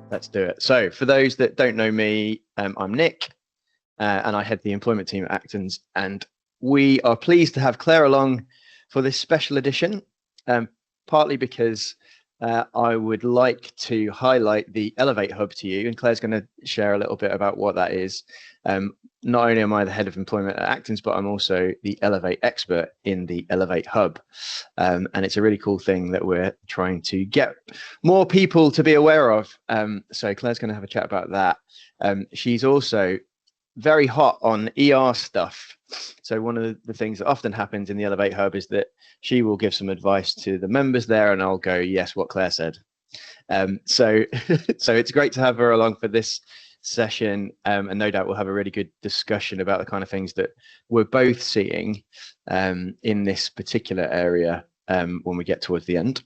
Let's do it. So for those that don't know me, I'm Nick, and I head the employment team at Actons, and we are pleased to have Claire along for this special edition, partly because I would like to highlight the Elevate Hub to you, and Claire's going to share a little bit about what that is. Not only am I the head of employment at Actons, but I'm also the Elevate expert in the Elevate Hub. And it's a really cool thing that we're trying to get more people to be aware of. So Claire's going to have a chat about that. She's also very hot on ER stuff. So one of the things that often happens in the Elevate Hub is that she will give some advice to the members there, and I'll go, yes, what Claire said. So it's great to have her along for this session, and no doubt we'll have a really good discussion about the kind of things that we're both seeing in this particular area when we get towards the end.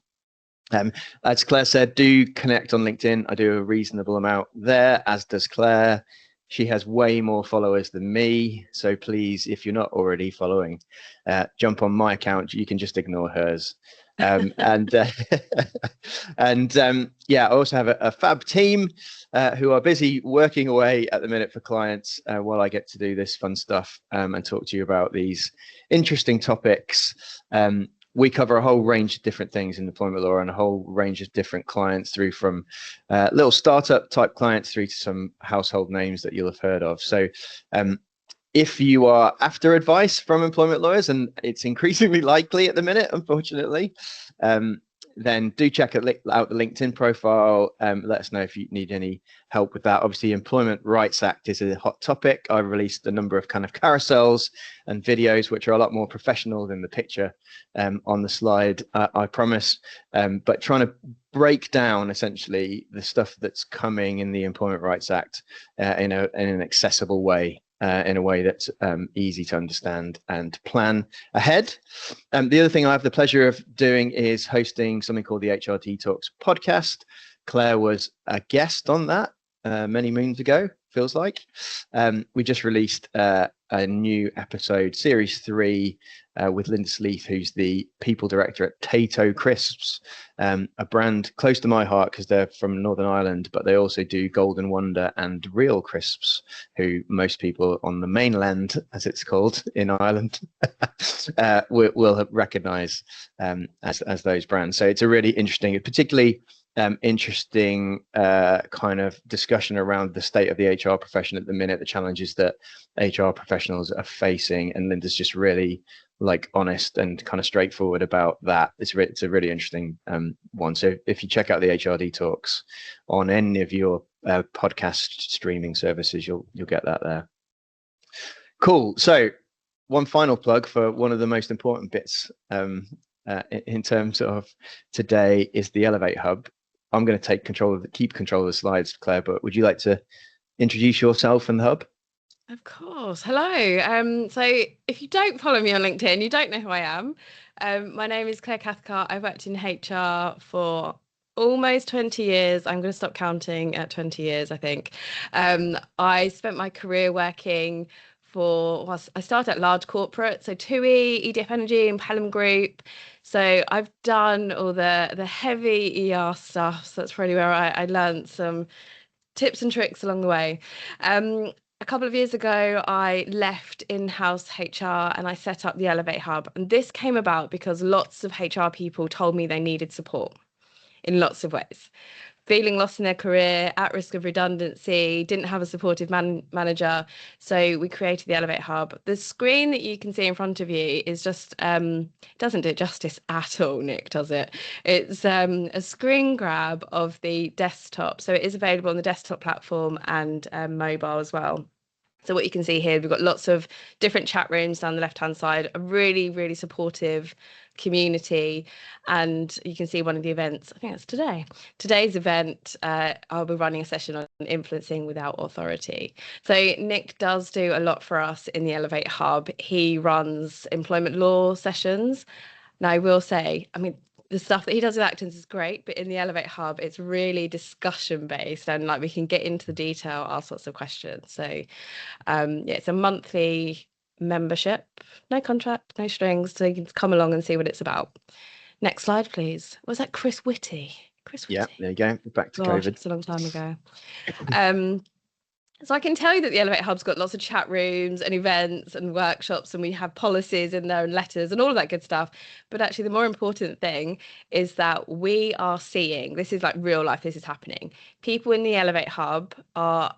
As Claire said, do connect on LinkedIn. I do a reasonable amount there, as does Claire. She has way more followers than me, so please, if you're not already following, jump on my account. You can just ignore hers. Yeah, I also have a fab team who are busy working away at the minute for clients while I get to do this fun stuff and talk to you about these interesting topics. We cover a whole range of different things in employment law and a whole range of different clients, through from little startup type clients through to some household names that you'll have heard of. So if you are after advice from employment lawyers, and it's increasingly likely at the minute, unfortunately, then do check out the LinkedIn profile. Let us know if you need any help with that. Obviously, Employment Rights Act is a hot topic. I released a number of kind of carousels and videos, which are a lot more professional than the picture on the slide, I promise. But trying to break down essentially the stuff that's coming in the Employment Rights Act in an accessible way. In a way that's easy to understand and plan ahead. The other thing I have the pleasure of doing is hosting something called the HRD Talks podcast. Claire was a guest on that many moons ago, feels like. We just released a new episode, series 3, with Linda Sleeth, who's the people director at Tato Crisps, a brand close to my heart because they're from Northern Ireland, but they also do Golden Wonder and Real Crisps, who most people on the mainland, as it's called in Ireland, will recognise as those brands. So it's a really interesting, particularly interesting kind of discussion around the state of the HR profession at the minute, the challenges that HR professionals are facing, and Linda's just really honest and kind of straightforward about that. It's a really interesting one. So if you check out the HRD Talks on any of your podcast streaming services, you'll get that there. Cool. So one final plug for one of the most important bits in terms of today is the Elevate Hub. I'm going to keep control of the slides, Claire, but would you like to introduce yourself and the hub? Of course. Hello. So if you don't follow me on LinkedIn, you don't know who I am. My name is Claire Cathcart. I've worked in HR for almost 20 years. I'm going to stop counting at 20 years, I think. I spent my career working I started at large corporate, so TUI, EDF Energy, and Pelham Group. So I've done all the heavy ER stuff. So that's probably where I learned some tips and tricks along the way. A couple of years ago, I left in-house HR and I set up the Elevate Hub. And this came about because lots of HR people told me they needed support in lots of ways. Feeling lost in their career, at risk of redundancy, didn't have a supportive manager. So we created the Elevate Hub. The screen that you can see in front of you is just, doesn't do it justice at all, Nick, does it? It's a screen grab of the desktop. So it is available on the desktop platform and mobile as well. So what you can see here, we've got lots of different chat rooms down the left-hand side, a really, really supportive community. And you can see one of the events, I think that's today. Today's event, I'll be running a session on influencing without authority. So Nick does do a lot for us in the Elevate Hub. He runs employment law sessions. Now, I will say, the stuff that he does with Actons is great, but in the Elevate Hub, it's really discussion based and we can get into the detail, ask lots of questions. So it's a monthly membership, no contract, no strings, so you can come along and see what it's about. Next slide, please. Was that Chris Whitty? Chris Yeah, Whitty. there you go. Back to Gosh, COVID. it's a long time ago. So I can tell you that the Elevate Hub's got lots of chat rooms and events and workshops, and we have policies in there and letters and all of that good stuff. But actually, the more important thing is that we are seeing, this is like real life, this is happening. People in the Elevate Hub are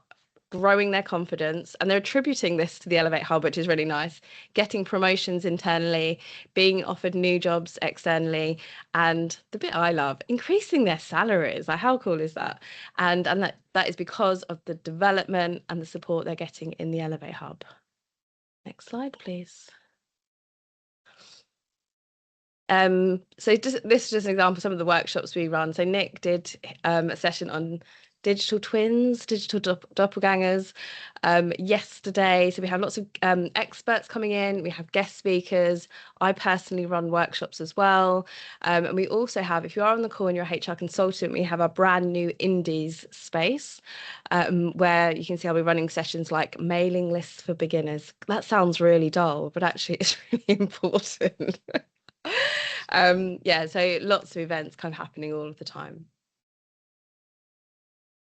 growing their confidence, and they're attributing this to the Elevate Hub, which is really nice, getting promotions internally, being offered new jobs externally, and the bit I love, increasing their salaries. Like, how cool is that? And that is because of the development and the support they're getting in the Elevate Hub. Next slide, please. So this is just an example of some of the workshops we run. So Nic did a session on digital twins, digital doppelgangers yesterday. So we have lots of experts coming in. We have guest speakers. I personally run workshops as well. And we also have, if you are on the call and you're a HR consultant, we have our brand new Indies space where you can see I'll be running sessions like mailing lists for beginners. That sounds really dull, but actually it's really important. Yeah, so lots of events kind of happening all of the time.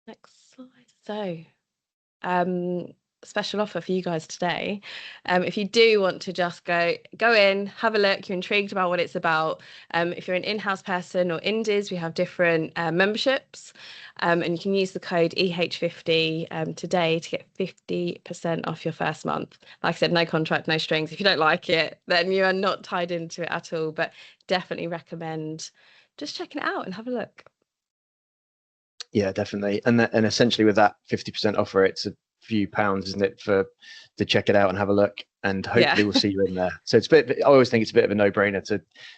Next slide. So special offer for you guys today. If you do want to just go in, have a look, you're intrigued about what it's about. If you're an in-house person or indies, we have different memberships, and you can use the code EH50 today to get 50% off your first month. Like I said, no contract, no strings. If you don't like it, then you are not tied into it at all, but definitely recommend just checking it out and have a look. Yeah, definitely. And essentially with that 50% offer, it's a few pounds, isn't it, to check it out and have a look, and hopefully we'll see you in there. So it's I always think it's a bit of a no-brainer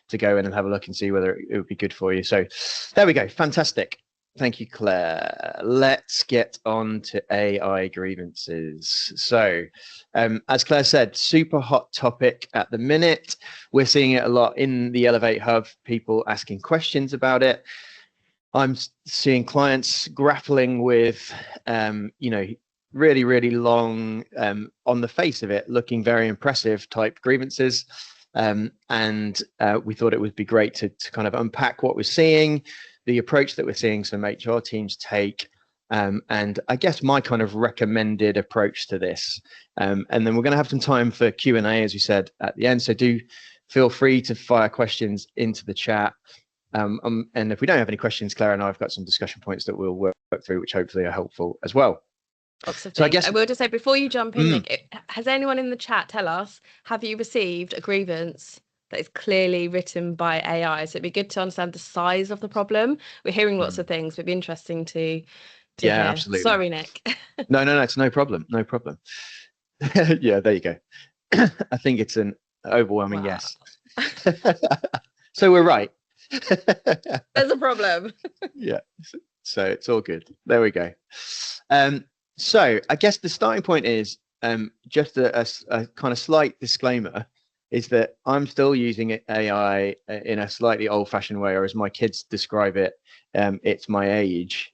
to go in and have a look and see whether it would be good for you. So there we go. Fantastic. Thank you, Claire. Let's get on to AI grievances. So as Claire said, super hot topic at the minute. We're seeing it a lot in the Elevate Hub, people asking questions about it. I'm seeing clients grappling with, really, really long, on the face of it, looking very impressive type grievances. And we thought it would be great to kind of unpack what we're seeing, the approach that we're seeing some HR teams take, and I guess my kind of recommended approach to this. And then we're going to have some time for Q&A, as we said, at the end. So do feel free to fire questions into the chat. And if we don't have any questions, Claire and I have got some discussion points that we'll work through, which hopefully are helpful as well. Lots of things. So I guess I will just say before you jump in, Nic, has anyone in the chat tell us, have you received a grievance that is clearly written by AI? So it'd be good to understand the size of the problem. We're hearing lots of things, but it'd be interesting to yeah, hear. absolutely. Sorry, Nic. No, it's no problem. No problem. Yeah, there you go. I think it's an overwhelming yes. So we're right. There's a problem. Yeah, so it's all good. There we go. So I guess the starting point is just a kind of slight disclaimer is that I'm still using AI in a slightly old-fashioned way, or as my kids describe it, it's my age.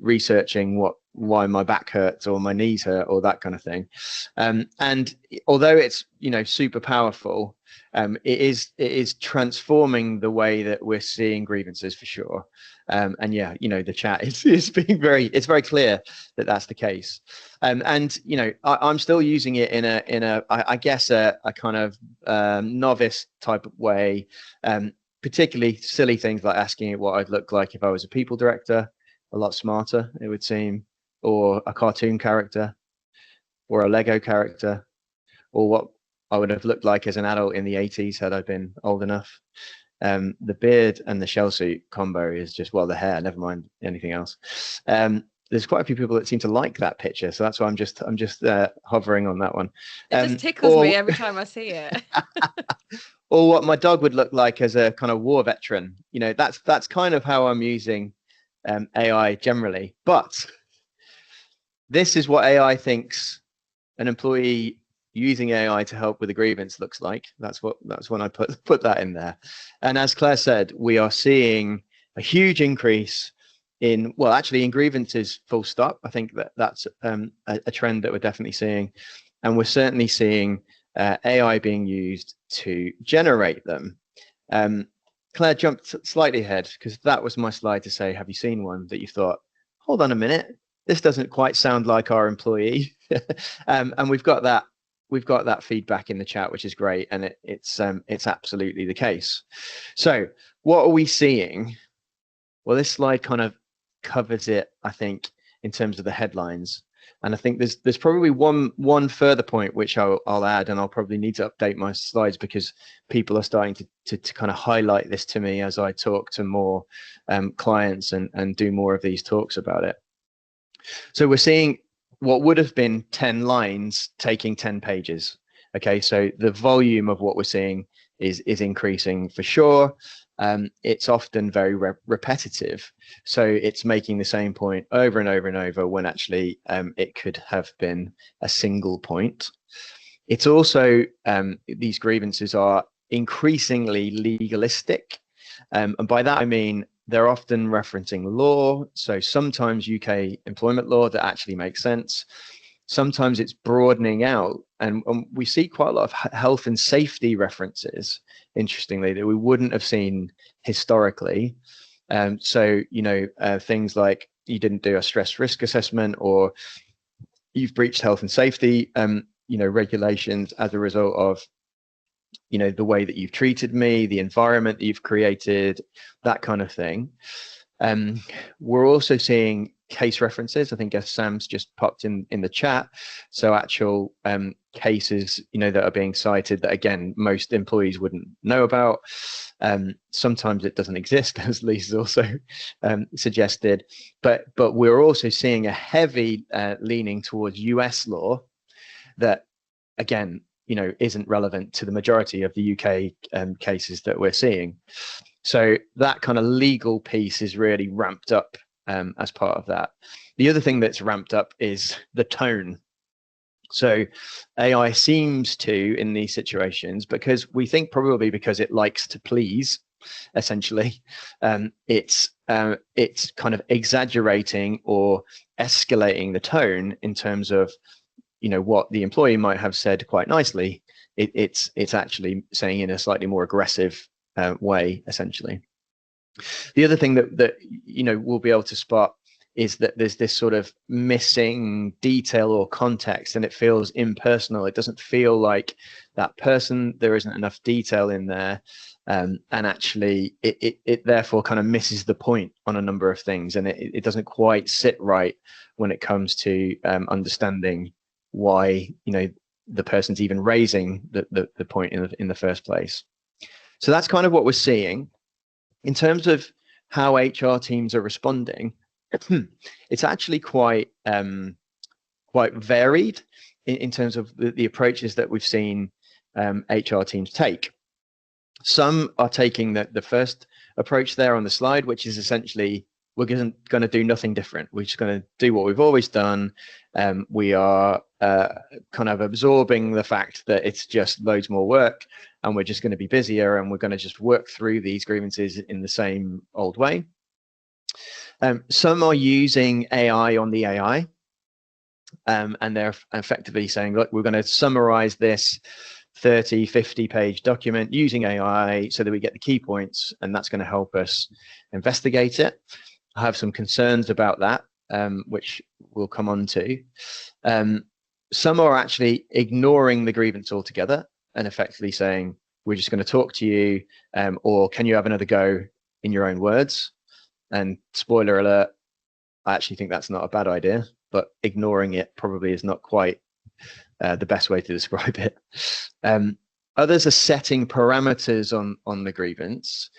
Researching why my back hurts or my knees hurt or that kind of thing. And although it's super powerful, it is transforming the way that we're seeing grievances for sure. And yeah, the chat is being it's very clear that that's the case. I'm still using it in a I guess a kind of novice type of way, particularly silly things like asking it what I'd look like if I was a people director, a lot smarter it would seem, or a cartoon character, or a Lego character, or what I would have looked like as an adult in the 80s had I been old enough. The beard and the shell suit combo is just, well, the hair, never mind anything else. There's quite a few people that seem to like that picture, so that's why I'm just hovering on that one. It just tickles me every time I see it. Or what my dog would look like as a kind of war veteran. That's kind of how I'm using AI generally. But this is what AI thinks an employee using AI to help with a grievance looks like. That's when I put that in there. And as Claire said, we are seeing a huge increase in grievances, full stop. I think that's a trend that we're definitely seeing. And we're certainly seeing AI being used to generate them. Claire jumped slightly ahead because that was my slide to say, have you seen one that you thought, hold on a minute, this doesn't quite sound like our employee? And we've got that feedback in the chat, which is great, and it's absolutely the case. So what are we seeing? Well, this slide kind of covers it, I think, in terms of the headlines. And I think there's probably one further point which I'll add, and I'll probably need to update my slides because people are starting to kind of highlight this to me as I talk to more clients and do more of these talks about it. So we're seeing what would have been 10 lines taking 10 pages. Okay, so the volume of what we're seeing is increasing for sure. It's often very repetitive, so it's making the same point over and over and over when actually it could have been a single point. It's also these grievances are increasingly legalistic, and by that I mean they're often referencing law. So sometimes UK employment law that actually makes sense. Sometimes it's broadening out, and we see quite a lot of health and safety references, interestingly, that we wouldn't have seen historically. So, things like you didn't do a stress risk assessment, or you've breached health and safety, regulations as a result of, the way that you've treated me, the environment that you've created, that kind of thing. We're also seeing case references. I think as Sam's just popped in the chat. So actual cases, that are being cited that, again, most employees wouldn't know about. Sometimes it doesn't exist, as Lisa's also suggested. But we're also seeing a heavy leaning towards US law that, again, isn't relevant to the majority of the UK cases that we're seeing. So that kind of legal piece is really ramped up as part of that. The other thing that's ramped up is the tone. So AI seems to, in these situations, because we think probably because it likes to please, essentially, it's kind of exaggerating or escalating the tone in terms of, what the employee might have said quite nicely. It's actually saying in a slightly more aggressive way, essentially. The other thing that we'll be able to spot is that there's this sort of missing detail or context, and it feels impersonal. It doesn't feel like that person. There isn't enough detail in there, and actually it therefore kind of misses the point on a number of things, and it doesn't quite sit right when it comes to understanding why the person's even raising the point in the first place. So that's kind of what we're seeing. In terms of how HR teams are responding, it's actually quite varied in terms of the approaches that we've seen HR teams take. Some are taking the first approach there on the slide, which is essentially we're going to do nothing different. We're just going to do what we've always done. We are kind of absorbing the fact that it's just loads more work, and we're just going to be busier, and we're going to just work through these grievances in the same old way. Some are using AI on the AI, and they're effectively saying, look, we're going to summarize this 30, 50-page document using AI so that we get the key points, and that's going to help us investigate it. I have some concerns about that, which we'll come on to. Some are actually ignoring the grievance altogether and effectively saying, we're just going to talk to you, or can you have another go in your own words? And spoiler alert, I actually think that's not a bad idea, but ignoring it probably is not quite the best way to describe it. Others are setting parameters on the grievance.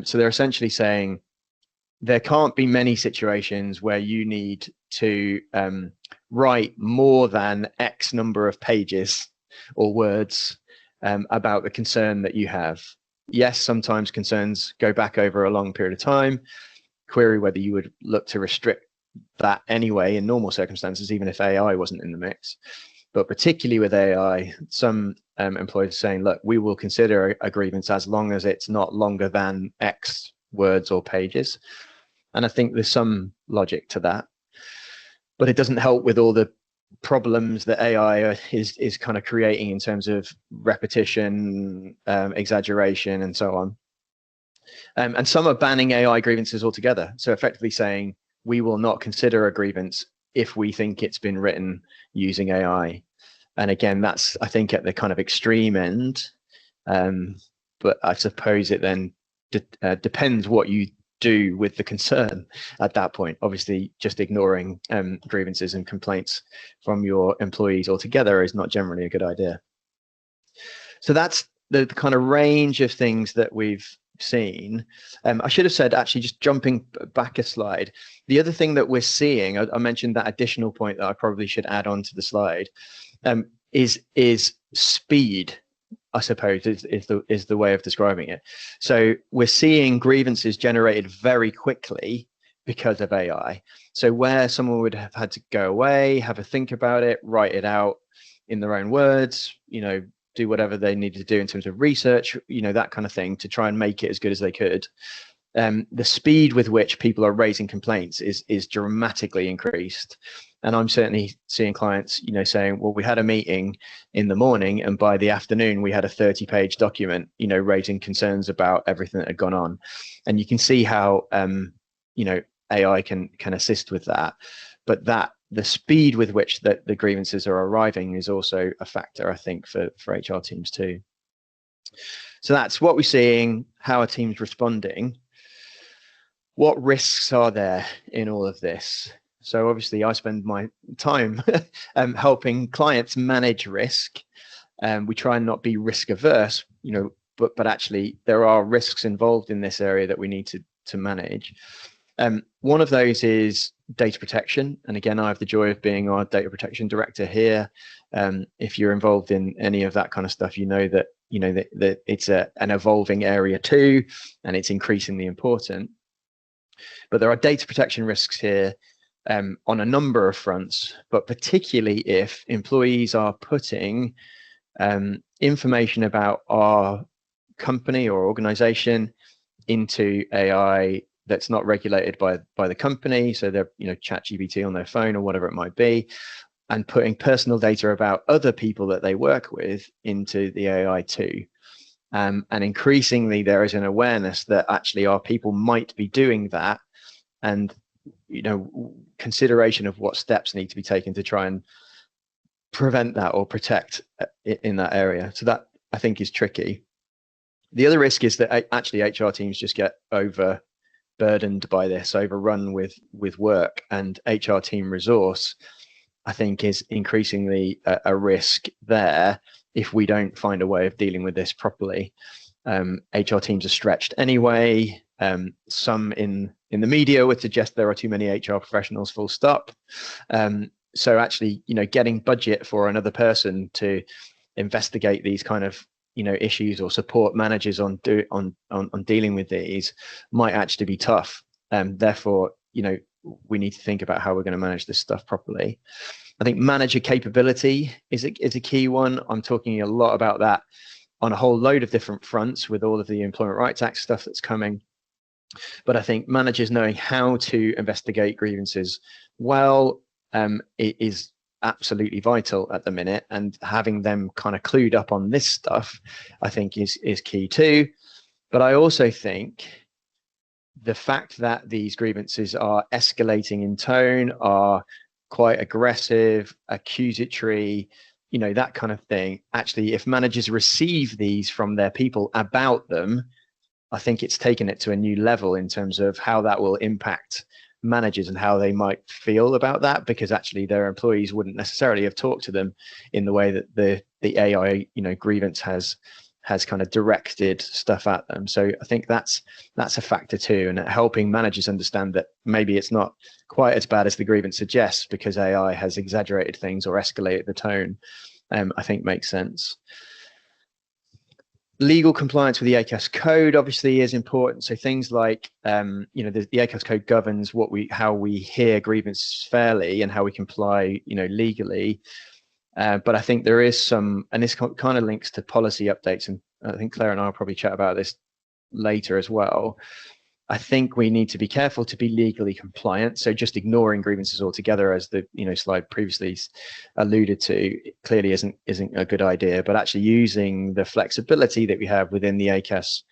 So they're essentially saying, there can't be many situations where you need to write more than X number of pages or words about the concern that you have. Yes, sometimes concerns go back over a long period of time. Query whether you would look to restrict that anyway in normal circumstances, even if AI wasn't in the mix. But particularly with AI, some employers are saying, look, we will consider a grievance as long as it's not longer than X words or pages. And I think there's some logic to that, but it doesn't help with all the problems that AI is kind of creating in terms of repetition, exaggeration, and so on. And some are banning AI grievances altogether. So effectively saying, we will not consider a grievance if we think it's been written using AI. And again, that's, I think, at the kind of extreme end. But I suppose it then depends what you do with the concern at that point. Obviously, just ignoring grievances and complaints from your employees altogether is not generally a good idea. So that's the kind of range of things that we've seen. I should have said, actually, just jumping back a slide, the other thing that we're seeing, I mentioned that additional point that I probably should add on to the slide, is speed, I suppose, is the way of describing it. So we're seeing grievances generated very quickly because of AI. So where someone would have had to go away, have a think about it, write it out in their own words, do whatever they needed to do in terms of research, that kind of thing, to try and make it as good as they could. The speed with which people are raising complaints is dramatically increased. And I'm certainly seeing clients, saying, well, we had a meeting in the morning and by the afternoon we had a 30-page document, raising concerns about everything that had gone on. And you can see how, AI can assist with that. But the speed with which the grievances are arriving is also a factor, I think, for HR teams too. So that's what we're seeing. How are teams responding? What risks are there in all of this? So obviously I spend my time helping clients manage risk. We try and not be risk averse, but actually there are risks involved in this area that we need to manage. One of those is data protection. And again, I have the joy of being our data protection director here. If you're involved in any of that kind of stuff, that it's an evolving area too, and it's increasingly important. But there are data protection risks here on a number of fronts, but particularly if employees are putting information about our company or organization into AI that's not regulated by the company. So they're, ChatGPT on their phone or whatever it might be, and putting personal data about other people that they work with into the AI too. And increasingly there is an awareness that actually our people might be doing that, and consideration of what steps need to be taken to try and prevent that or protect in that area. So that, I think, is tricky. The other risk is that actually HR teams just get overburdened by this, overrun with work, and HR team resource, I think, is increasingly a risk there if we don't find a way of dealing with this properly. HR teams are stretched anyway. Some in the media would suggest there are too many HR professionals, full stop. So actually, getting budget for another person to investigate these kind of issues or support managers on dealing with these might actually be tough. Therefore, we need to think about how we're going to manage this stuff properly. I think manager capability is a key one. I'm talking a lot about that on a whole load of different fronts with all of the Employment Rights Act stuff that's coming. But I think managers knowing how to investigate grievances well it is absolutely vital at the minute, and having them kind of clued up on this stuff, I think, is key too. But I also think the fact that these grievances are escalating in tone, are quite aggressive, accusatory, that kind of thing. Actually, if managers receive these from their people about them, I think it's taken it to a new level in terms of how that will impact managers and how they might feel about that, because actually their employees wouldn't necessarily have talked to them in the way that the AI grievance has kind of directed stuff at them. So I think that's a factor too, and helping managers understand that maybe it's not quite as bad as the grievance suggests because AI has exaggerated things or escalated the tone, I think makes sense. Legal compliance with the ACAS code obviously is important. So things like, the ACAS code governs how we hear grievances fairly and how we comply, legally. But I think there is some, and this kind of links to policy updates, and I think Claire and I will probably chat about this later as well. I think we need to be careful to be legally compliant. So just ignoring grievances altogether, as the slide previously alluded to, clearly isn't a good idea. But actually using the flexibility that we have within the ACAS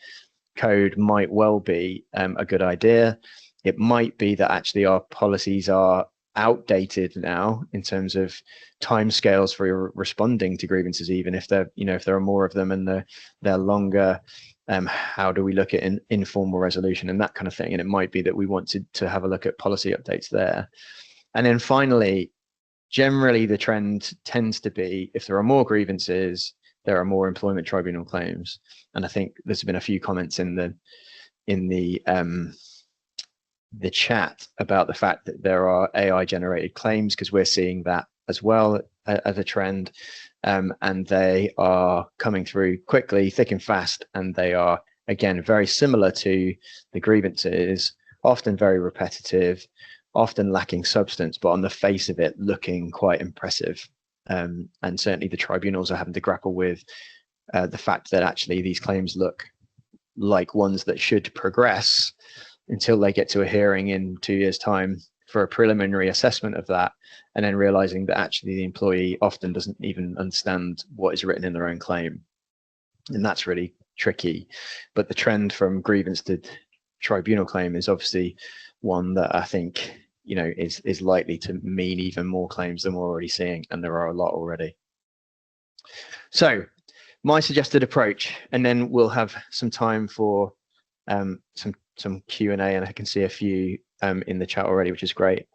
code might well be a good idea. It might be that actually our policies are outdated now in terms of timescales for responding to grievances, even if they're, if there are more of them and they're longer. How do we look at informal resolution and that kind of thing? And it might be that we want to have a look at policy updates there. And then finally, generally the trend tends to be, if there are more grievances, there are more employment tribunal claims. And I think there's been a few comments in the chat about the fact that there are AI generated claims, because we're seeing that as well as a trend. And they are coming through quickly, thick and fast, and they are, again, very similar to the grievances, often very repetitive, often lacking substance, but on the face of it, looking quite impressive. And certainly the tribunals are having to grapple with the fact that actually these claims look like ones that should progress until they get to a hearing in 2 years' time for a preliminary assessment of that, and then realizing that actually the employee often doesn't even understand what is written in their own claim. And that's really tricky. But the trend from grievance to tribunal claim is obviously one that I think, is likely to mean even more claims than we're already seeing, and there are a lot already. So my suggested approach, and then we'll have some time for some Q&A, and I can see a few in the chat already, which is great.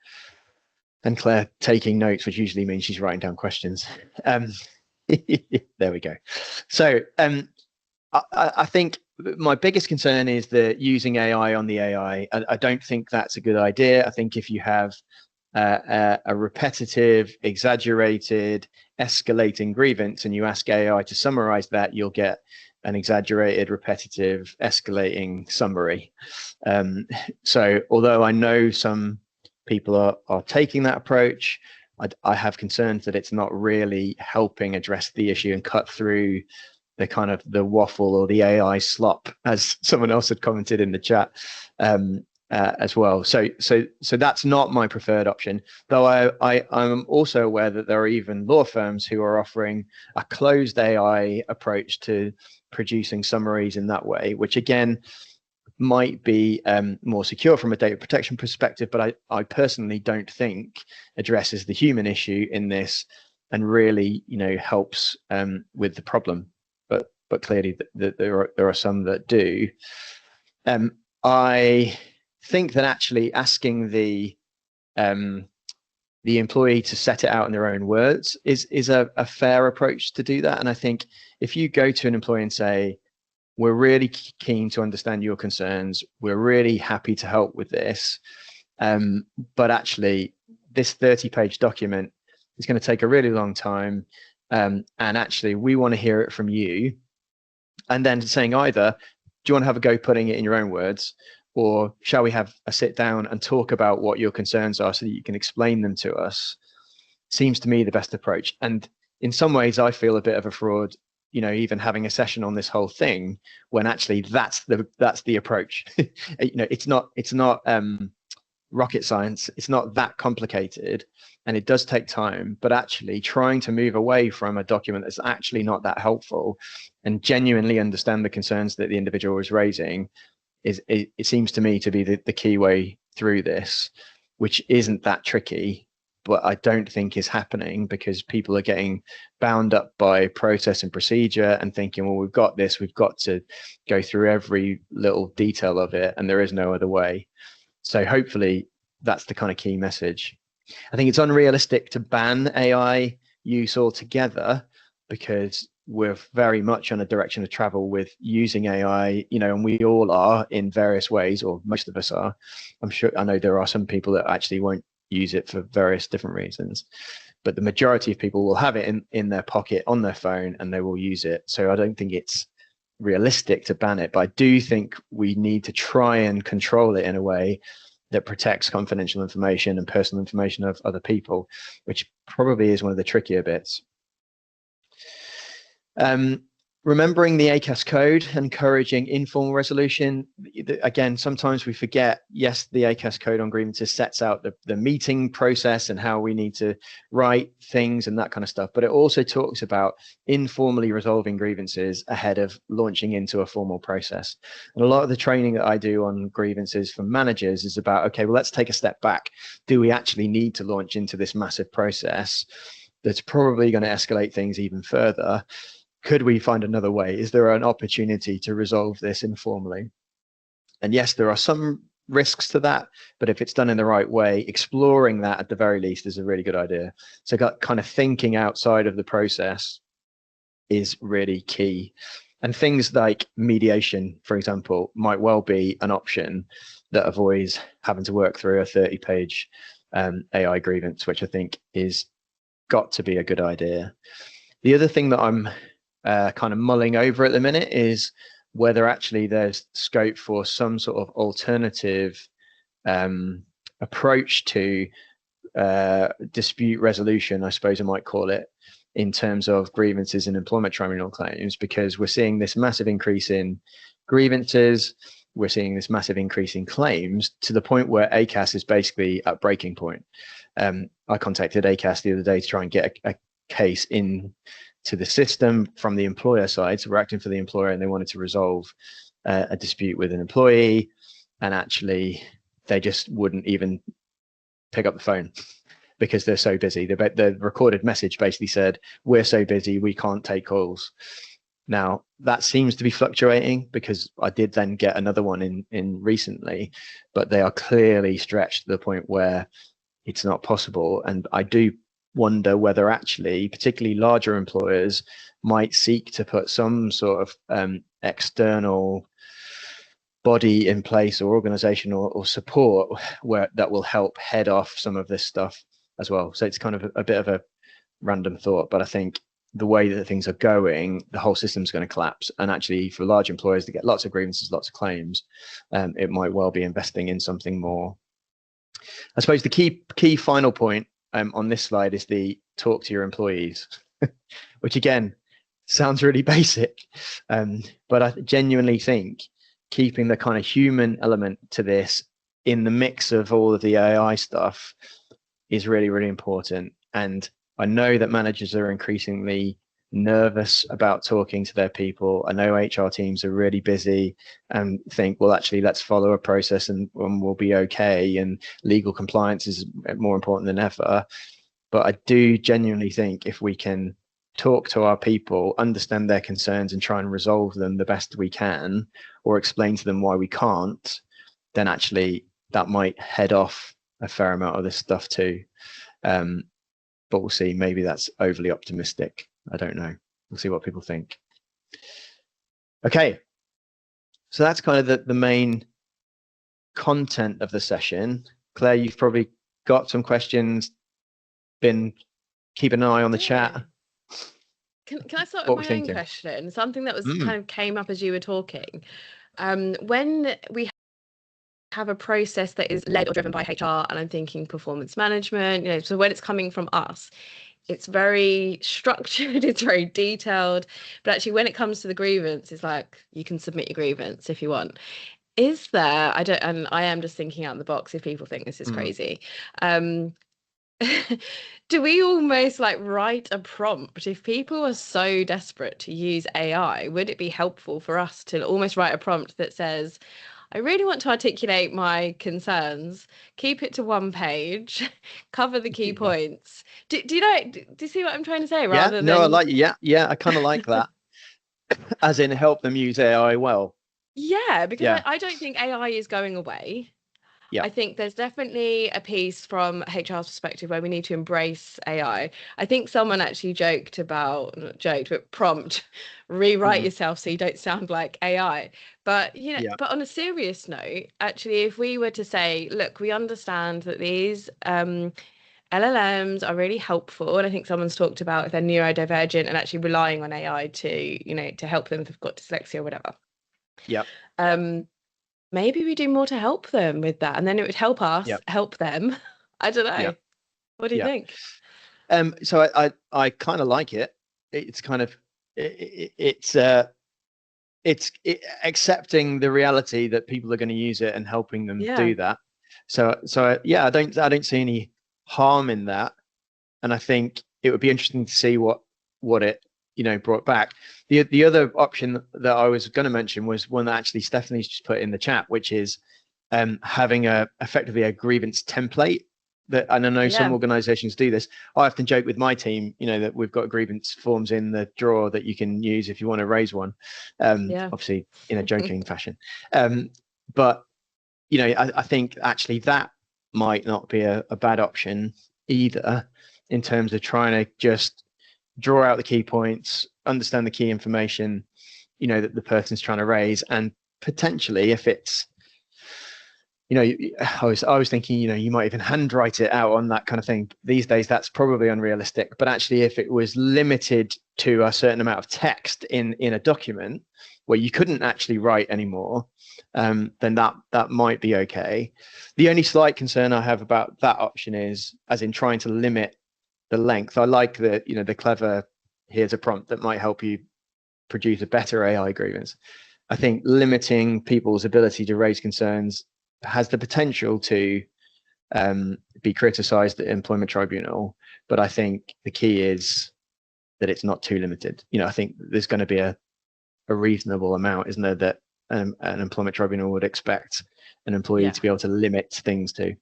And Claire taking notes, which usually means she's writing down questions. There we go. So I think my biggest concern is that using AI on the AI, I don't think that's a good idea. I think if you have a repetitive, exaggerated, escalating grievance and you ask AI to summarize that, you'll get an exaggerated, repetitive, escalating summary. So although I know some people are taking that approach, I have concerns that it's not really helping address the issue and cut through the kind of the waffle or the AI slop, as someone else had commented in the chat as well. So that's not my preferred option, though I'm also aware that there are even law firms who are offering a closed AI approach to producing summaries in that way, which again might be more secure from a data protection perspective, but I personally don't think addresses the human issue in this and really, helps with the problem. But clearly there are some that do. I think that actually asking the employee to set it out in their own words is a fair approach to do that. And I think if you go to an employee and say, we're really keen to understand your concerns, we're really happy to help with this, but actually this 30-page document is going to take a really long time, and actually we want to hear it from you. And then saying either, do you want to have a go putting it in your own words, or shall we have a sit down and talk about what your concerns are so that you can explain them to us, seems to me the best approach. And in some ways, I feel a bit of a fraud, even having a session on this whole thing, when actually that's the approach. It's not rocket science. It's not that complicated, and it does take time, but actually trying to move away from a document that's actually not that helpful and genuinely understand the concerns that the individual is raising it seems to me to be the key way through this, which isn't that tricky, but I don't think is happening because people are getting bound up by process and procedure and thinking, well, we've got this, we've got to go through every little detail of it, and there is no other way. So hopefully that's the kind of key message. I think it's unrealistic to ban AI use altogether because we're very much on a direction of travel with using AI, and we all are in various ways, or most of us are. I know there are some people that actually won't use it for various different reasons, but the majority of people will have it in their pocket on their phone and they will use it. So I don't think it's realistic to ban it, but I do think we need to try and control it in a way that protects confidential information and personal information of other people, which probably is one of the trickier bits. remembering the ACAS code, encouraging informal resolution. Again, sometimes we forget, yes, the ACAS code on grievances sets out the meeting process and how we need to write things and that kind of stuff. But it also talks about informally resolving grievances ahead of launching into a formal process. And a lot of the training that I do on grievances for managers is about, okay, well, let's take a step back. Do we actually need to launch into this massive process that's probably going to escalate things even further? Could we find another way? Is there an opportunity to resolve this informally? And yes, there are some risks to that, but if it's done in the right way, exploring that at the very least is a really good idea. So kind of thinking outside of the process is really key. And things like mediation, for example, might well be an option that avoids having to work through a 30-page AI grievance, which I think is got to be a good idea. The other thing that I'm kind of mulling over at the minute is whether actually there's scope for some sort of alternative approach to dispute resolution, I suppose I might call it, in terms of grievances and employment tribunal claims, because we're seeing this massive increase in grievances, we're seeing this massive increase in claims to the point where ACAS is basically at breaking point. I contacted ACAS the other day to try and get a case in to the system from the employer side. So we're acting for the employer and they wanted to resolve a dispute with an employee, and actually they just wouldn't even pick up the phone because they're so busy. The recorded message basically said, we're so busy, we can't take calls. Now that seems to be fluctuating, because I did then get another one in recently, but they are clearly stretched to the point where it's not possible. And I do wonder whether actually particularly larger employers might seek to put some sort of external body in place or organization or support where that will help head off some of this stuff as well. So it's kind of a bit of a random thought, but I think the way that things are going, the whole system's going to collapse. And actually for large employers to get lots of grievances, lots of claims, it might well be investing in something more. I suppose the key final point on this slide is the talk to your employees, which again sounds really basic, but I genuinely think keeping the kind of human element to this in the mix of all of the AI stuff is really, really important. And I know that managers are increasingly nervous about talking to their people. I know HR teams are really busy and think, well, actually, let's follow a process and we'll be okay. And legal compliance is more important than ever. But I do genuinely think if we can talk to our people, understand their concerns and try and resolve them the best we can, or explain to them why we can't, then actually that might head off a fair amount of this stuff too. But we'll see. Maybe that's overly optimistic. I don't know. We'll see what people think. Okay. So that's kind of the main content of the session. Claire, you've probably got some questions. Been keeping an eye on the chat. Can I start with my own question? Something that was kind of came up as you were talking. When we have a process that is led or driven by HR, and I'm thinking performance management, so when it's coming from us, it's very structured, it's very detailed, but actually when it comes to the grievance, it's like you can submit your grievance if you want. Is there, and I am just thinking out of the box if people think this is crazy, do we almost like write a prompt? If people are so desperate to use AI, would it be helpful for us to almost write a prompt that says, I really want to articulate my concerns, keep it to one page, cover the key points. Do you see what I'm trying to say? I like you. Yeah, I kind of like that. As in help them use AI well. Yeah, because I don't think AI is going away. Yeah. I think there's definitely a piece from HR's perspective where we need to embrace AI. I think someone actually but prompt, rewrite yourself so you don't sound like AI. But, but on a serious note, actually, if we were to say, look, we understand that these LLMs are really helpful. And I think someone's talked about if they're neurodivergent and actually relying on AI to, to help them if they've got dyslexia or whatever. Yeah. Maybe we do more to help them with that, and then it would help us help them. I don't know. What do you think? So I kind of like it. It's kind of it's accepting the reality that people are going to use it and helping them do that. So yeah, I don't see any harm in that, and I think it would be interesting to see what it brought back. The other option that I was going to mention was one that actually Stephanie's just put in the chat, which is having effectively a grievance template. And I know some organizations do this. I often joke with my team, that we've got grievance forms in the drawer that you can use if you want to raise one, obviously in a joking fashion. But I think actually that might not be a bad option either, in terms of trying to just draw out the key points, understand the key information, that the person's trying to raise, and potentially, if it's, I was thinking, you might even handwrite it out on that kind of thing. These days, that's probably unrealistic. But actually, if it was limited to a certain amount of text in a document where you couldn't actually write anymore, then that might be okay. The only slight concern I have about that option is, as in trying to limit the length. I like the clever, here's a prompt that might help you produce a better AI grievance. I think limiting people's ability to raise concerns has the potential to be criticized at employment tribunal, but I think the key is that it's not too limited. I think there's going to be a reasonable amount, isn't there, that an employment tribunal would expect an employee to be able to limit things to.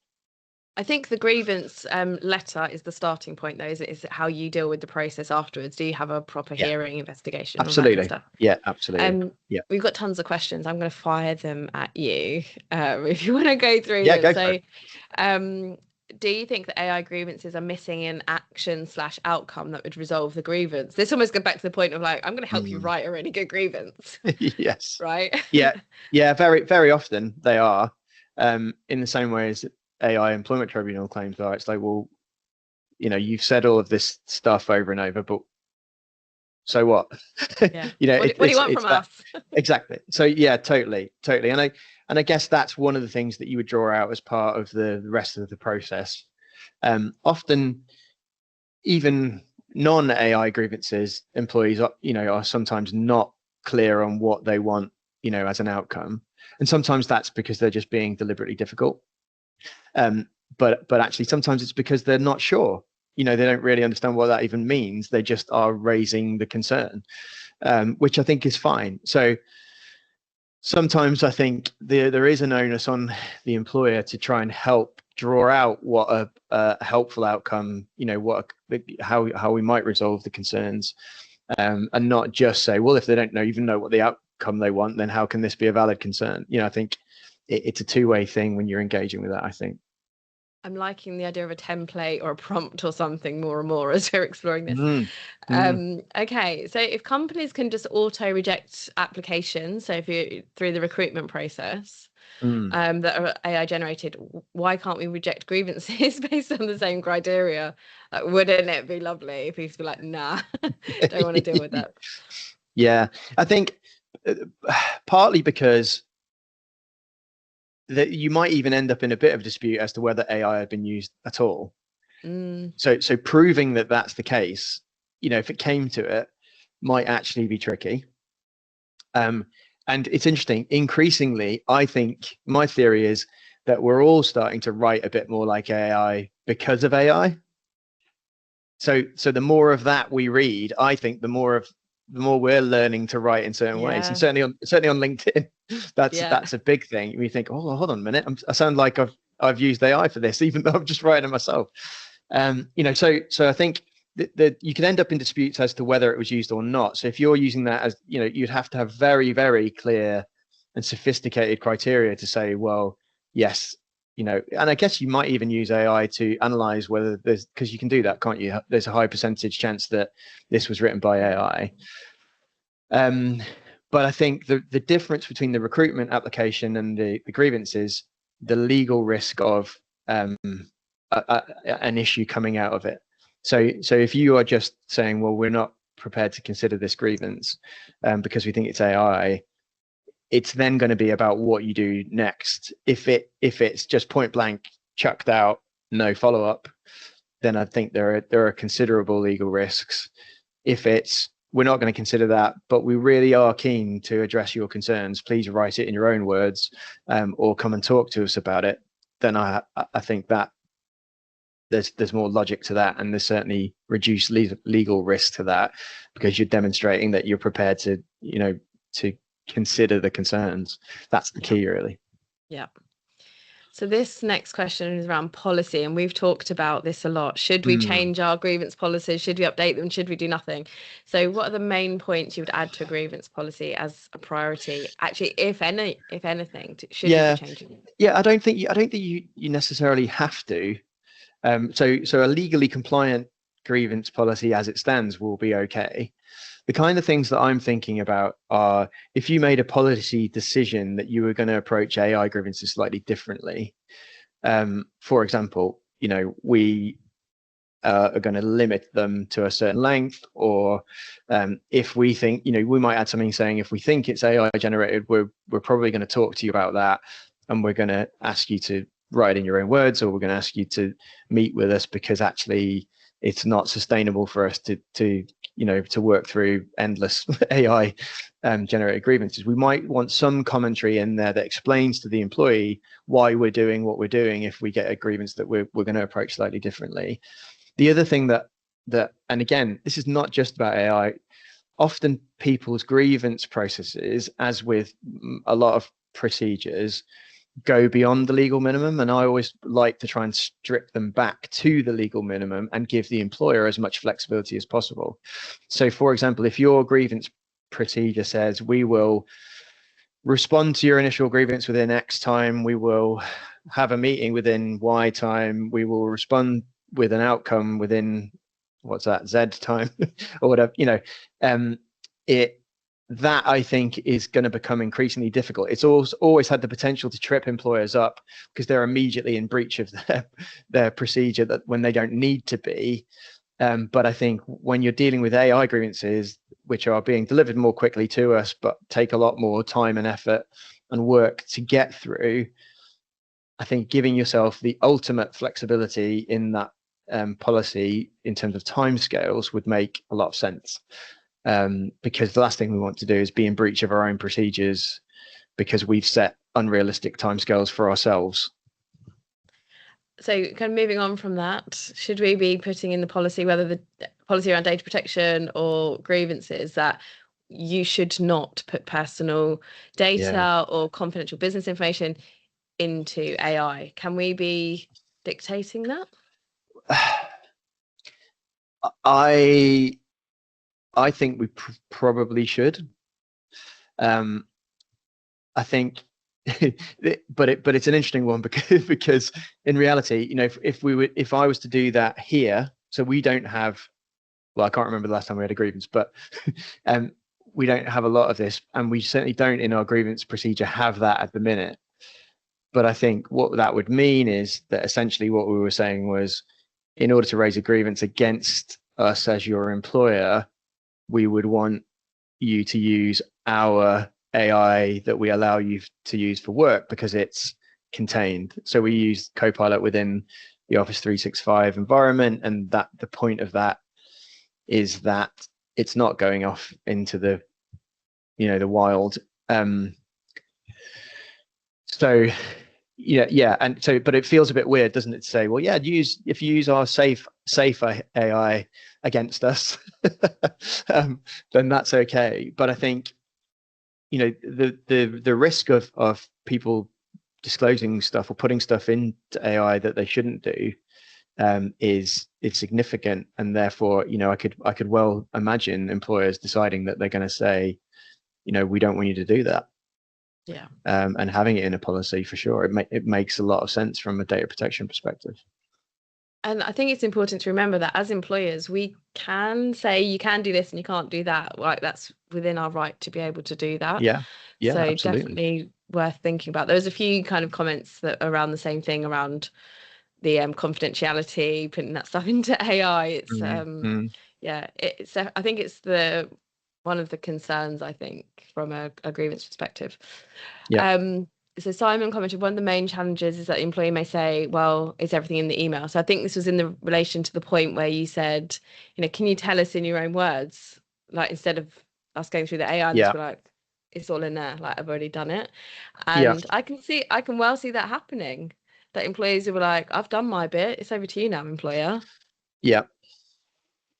I think the grievance letter is the starting point, though. Is it how you deal with the process afterwards? Do you have a proper hearing, investigation? Absolutely. All that kind of stuff? Yeah, absolutely. We've got tons of questions. I'm going to fire them at you if you want to go through them. Go for it. Do you think that AI grievances are missing an action/outcome that would resolve the grievance? This almost goes back to the point of I'm going to help you write a really good grievance. Yes. Right? Yeah. Very, very often they are, in the same way as AI employment tribunal claims are. It's like, well, you've said all of this stuff over and over, but so what? Yeah. What do you want from us? Exactly. So yeah, totally. And I guess that's one of the things that you would draw out as part of the rest of the process. Often, even non-AI grievances, employees are sometimes not clear on what they want, as an outcome, and sometimes that's because they're just being deliberately difficult. But actually, sometimes it's because they're not sure. They don't really understand what that even means. They just are raising the concern, which I think is fine. So sometimes I think there is an onus on the employer to try and help draw out what a helpful outcome, how we might resolve the concerns, and not just say, well, if they don't even know what the outcome they want, then how can this be a valid concern? I think it's a two-way thing when you're engaging with that, I think. I'm liking the idea of a template or a prompt or something more and more as we're exploring this. Okay, so if companies can just auto reject applications, so if you through the recruitment process that are AI generated, why can't we reject grievances based on the same criteria? Wouldn't it be lovely if people be like, nah, don't want to deal with that? Yeah, I think partly because that you might even end up in a bit of dispute as to whether AI had been used at all. So proving that that's the case, if it came to it, might actually be tricky. And it's interesting. Increasingly, I think my theory is that we're all starting to write a bit more like AI because of AI. So the more of that we read, I think the more we're learning to write in certain ways, and certainly on LinkedIn, that's a big thing. We think, oh, hold on a minute, I sound like I've used AI for this, even though I'm just writing it myself. So I think that you can end up in disputes as to whether it was used or not. So if you're using that as, you'd have to have very, very clear and sophisticated criteria to say, well, yes, and I guess you might even use AI to analyze whether because you can do that, can't you? There's a high percentage chance that this was written by AI. But I think the difference between the recruitment application and the grievance is the legal risk of an issue coming out of it. So if you are just saying, well, we're not prepared to consider this grievance because we think it's AI, it's then going to be about what you do next. If it's just point blank chucked out, no follow up, then I think there are considerable legal risks. If it's we're not going to consider that, but we really are keen to address your concerns. Please write it in your own words, or come and talk to us about it. Then I think that there's more logic to that, and there's certainly reduced legal risk to that, because you're demonstrating that you're prepared to, to consider the concerns. That's the key, really. Yeah. So this next question is around policy, and we've talked about this a lot. Should we change our grievance policies? Should we update them? Should we do nothing? So what are the main points you would add to a grievance policy as a priority? Actually, if anything, should we be changing it? Yeah, I don't think you necessarily have to. So a legally compliant grievance policy as it stands will be okay. The kind of things that I'm thinking about are, if you made a policy decision that you were going to approach AI grievances slightly differently. For example, we are going to limit them to a certain length, or if we think, we might add something saying, if we think it's AI generated, we're probably going to talk to you about that, and we're going to ask you to write in your own words, or we're going to ask you to meet with us, because actually it's not sustainable for us to work through endless AI generated grievances. We might want some commentary in there that explains to the employee why we're doing what we're doing if we get a grievance that we're going to approach slightly differently. The other thing that, and again, this is not just about AI, often people's grievance processes, as with a lot of procedures, go beyond the legal minimum, and I always like to try and strip them back to the legal minimum and give the employer as much flexibility as possible. So, for example, if your grievance procedure says, we will respond to your initial grievance within X time, we will have a meeting within Y time, we will respond with an outcome within Z time or whatever, that I think is going to become increasingly difficult. It's always had the potential to trip employers up, because they're immediately in breach of their procedure that when they don't need to be. But I think when you're dealing with AI grievances, which are being delivered more quickly to us, but take a lot more time and effort and work to get through, I think giving yourself the ultimate flexibility in that policy in terms of timescales would make a lot of sense. Because the last thing we want to do is be in breach of our own procedures because we've set unrealistic timescales for ourselves. So kind of moving on from that, should we be putting in the policy, whether the policy around data protection or grievances, that you should not put personal data or confidential business information into AI? Can we be dictating that? I think we probably should. I think, but it's an interesting one because in reality, if I was to do that here, so we don't have, well, I can't remember the last time we had a grievance, but we don't have a lot of this, and we certainly don't in our grievance procedure have that at the minute. But I think what that would mean is that essentially what we were saying was, in order to raise a grievance against us as your employer, we would want you to use our AI that we allow you to use for work, because it's contained. So we use Copilot within the Office 365 environment, and that the point of that is that it's not going off into the wild. So and so, but it feels a bit weird, doesn't it, to say, well, yeah, if you use our safer AI against us, then that's okay. But I think the risk of people disclosing stuff or putting stuff into AI that they shouldn't do is significant, and therefore I could well imagine employers deciding that they're going to say, we don't want you to do that. Yeah. And having it in a policy, for sure, it makes a lot of sense from a data protection perspective. And I think it's important to remember that as employers, we can say you can do this and you can't do that. Like, that's within our right to be able to do that. Yeah. So absolutely. definitely worth thinking about. There was a few kind of comments that around the same thing around the confidentiality, putting that stuff into AI. It's I think it's one of the concerns, I think, from a grievance perspective. Yeah. So Simon commented, one of the main challenges is that the employee may say, well, is everything in the email? So I think this was in the relation to the point where you said, can you tell us in your own words like instead of us going through the AI, and Yeah. just be like, it's all in there, like I've already done it. Yeah. And I can well see that happening. That employees who were like, I've done my bit, it's over to you now, employer. Yeah.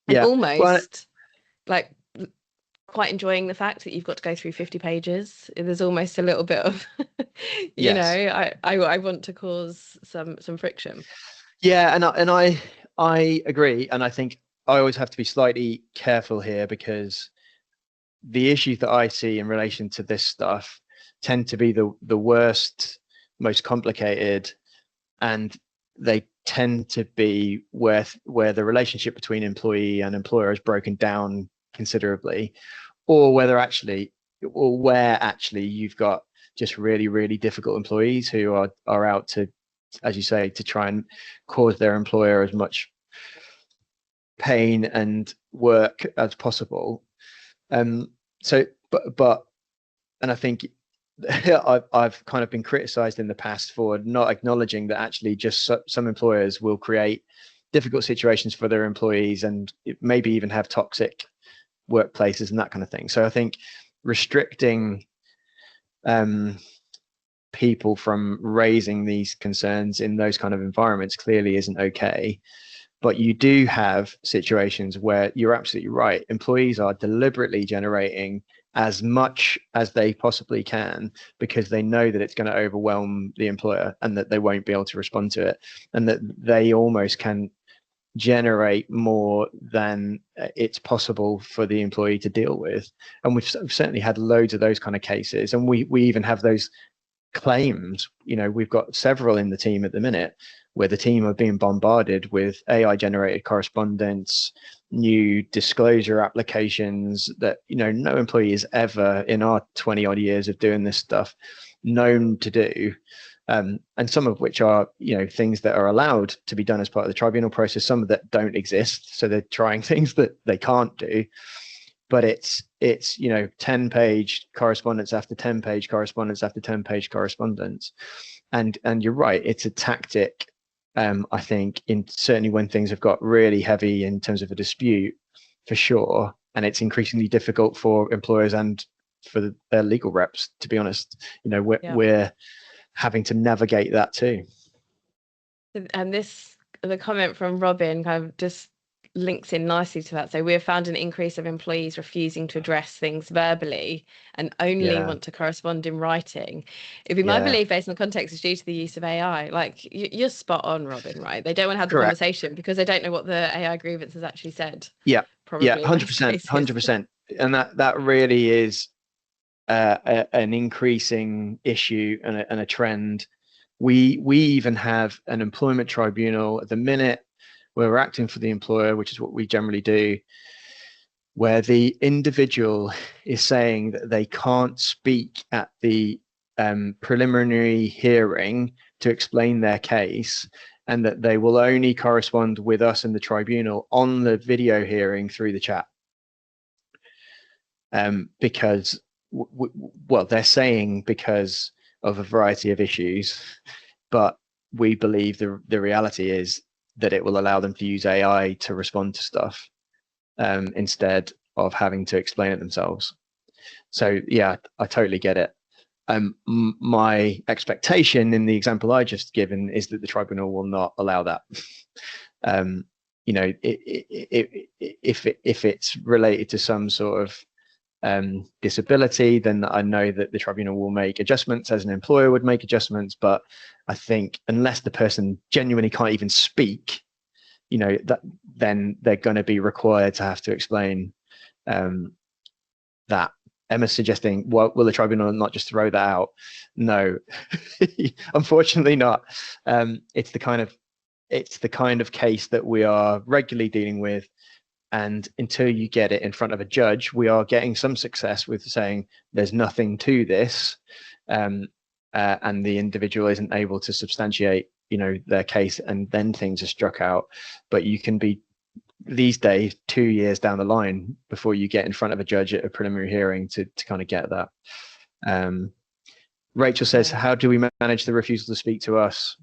And Yeah. Well, almost like quite enjoying the fact that you've got to go through 50 pages. There's almost a little bit of, yes. I want to cause some friction. Yeah, and I agree, and I think I always have to be slightly careful here because the issues that I see in relation to this stuff tend to be the worst, most complicated, and they tend to be where the relationship between employee and employer is broken down considerably, or where actually you've got just really, really difficult employees who are out to, as you say, to try and cause their employer as much pain and work as possible. So, but, and I think I've kind of been criticized in the past for not acknowledging that actually just some employers will create difficult situations for their employees and maybe even have toxic workplaces and that kind of thing. So I think restricting people from raising these concerns in those kind of environments clearly isn't okay. But you do have situations where you're absolutely right. Employees are deliberately generating as much as they possibly can because they know that it's going to overwhelm the employer and that they won't be able to respond to it, and that they almost can generate more than it's possible for the employee to deal with. And we've certainly had loads of those kind of cases, and we even have those claims. We've got several in the team at the minute where the team are being bombarded with AI generated correspondence, new disclosure applications that no employee is ever in our 20 odd years of doing this stuff known to do. And some of which are things that are allowed to be done as part of the tribunal process, some of that don't exist, so they're trying things that they can't do. But it's 10-page correspondence after 10-page correspondence after 10-page correspondence, and you're right, it's a tactic. I think certainly when things have got really heavy in terms of a dispute, for sure, and it's increasingly difficult for employers and for their legal reps, to be honest. We're having to navigate that too. And the comment from Robin kind of just links in nicely to that. So we have found an increase of employees refusing to address things verbally and only want to correspond in writing. It'd be my belief, based on the context, is due to the use of AI. Like you're spot on, Robin, right? They don't want to have the conversation because they don't know what the AI grievance has actually said. Probably 100%, 100%. And that really is an increasing issue and a trend. We even have an employment tribunal at the minute where we're acting for the employer, which is what we generally do, where the individual is saying that they can't speak at the preliminary hearing to explain their case, and that they will only correspond with us and the tribunal on the video hearing through the chat. Because they're saying because of a variety of issues, but we believe the reality is that it will allow them to use AI to respond to stuff instead of having to explain it themselves. So yeah, I totally get it. My expectation in the example I just given is that the tribunal will not allow that. If it's related to some sort of disability, then I know that the tribunal will make adjustments, as an employer would make adjustments. But I think unless the person genuinely can't even speak, that then they're going to be required to have to explain that. Emma's suggesting, well, will the tribunal not just throw that out? No, unfortunately not. It's the kind of case that we are regularly dealing with. And until you get it in front of a judge, we are getting some success with saying there's nothing to this, and the individual isn't able to substantiate, their case, and then things are struck out. But you can be, these days, 2 years down the line before you get in front of a judge at a preliminary hearing to kind of get that. Rachel says, how do we manage the refusal to speak to us?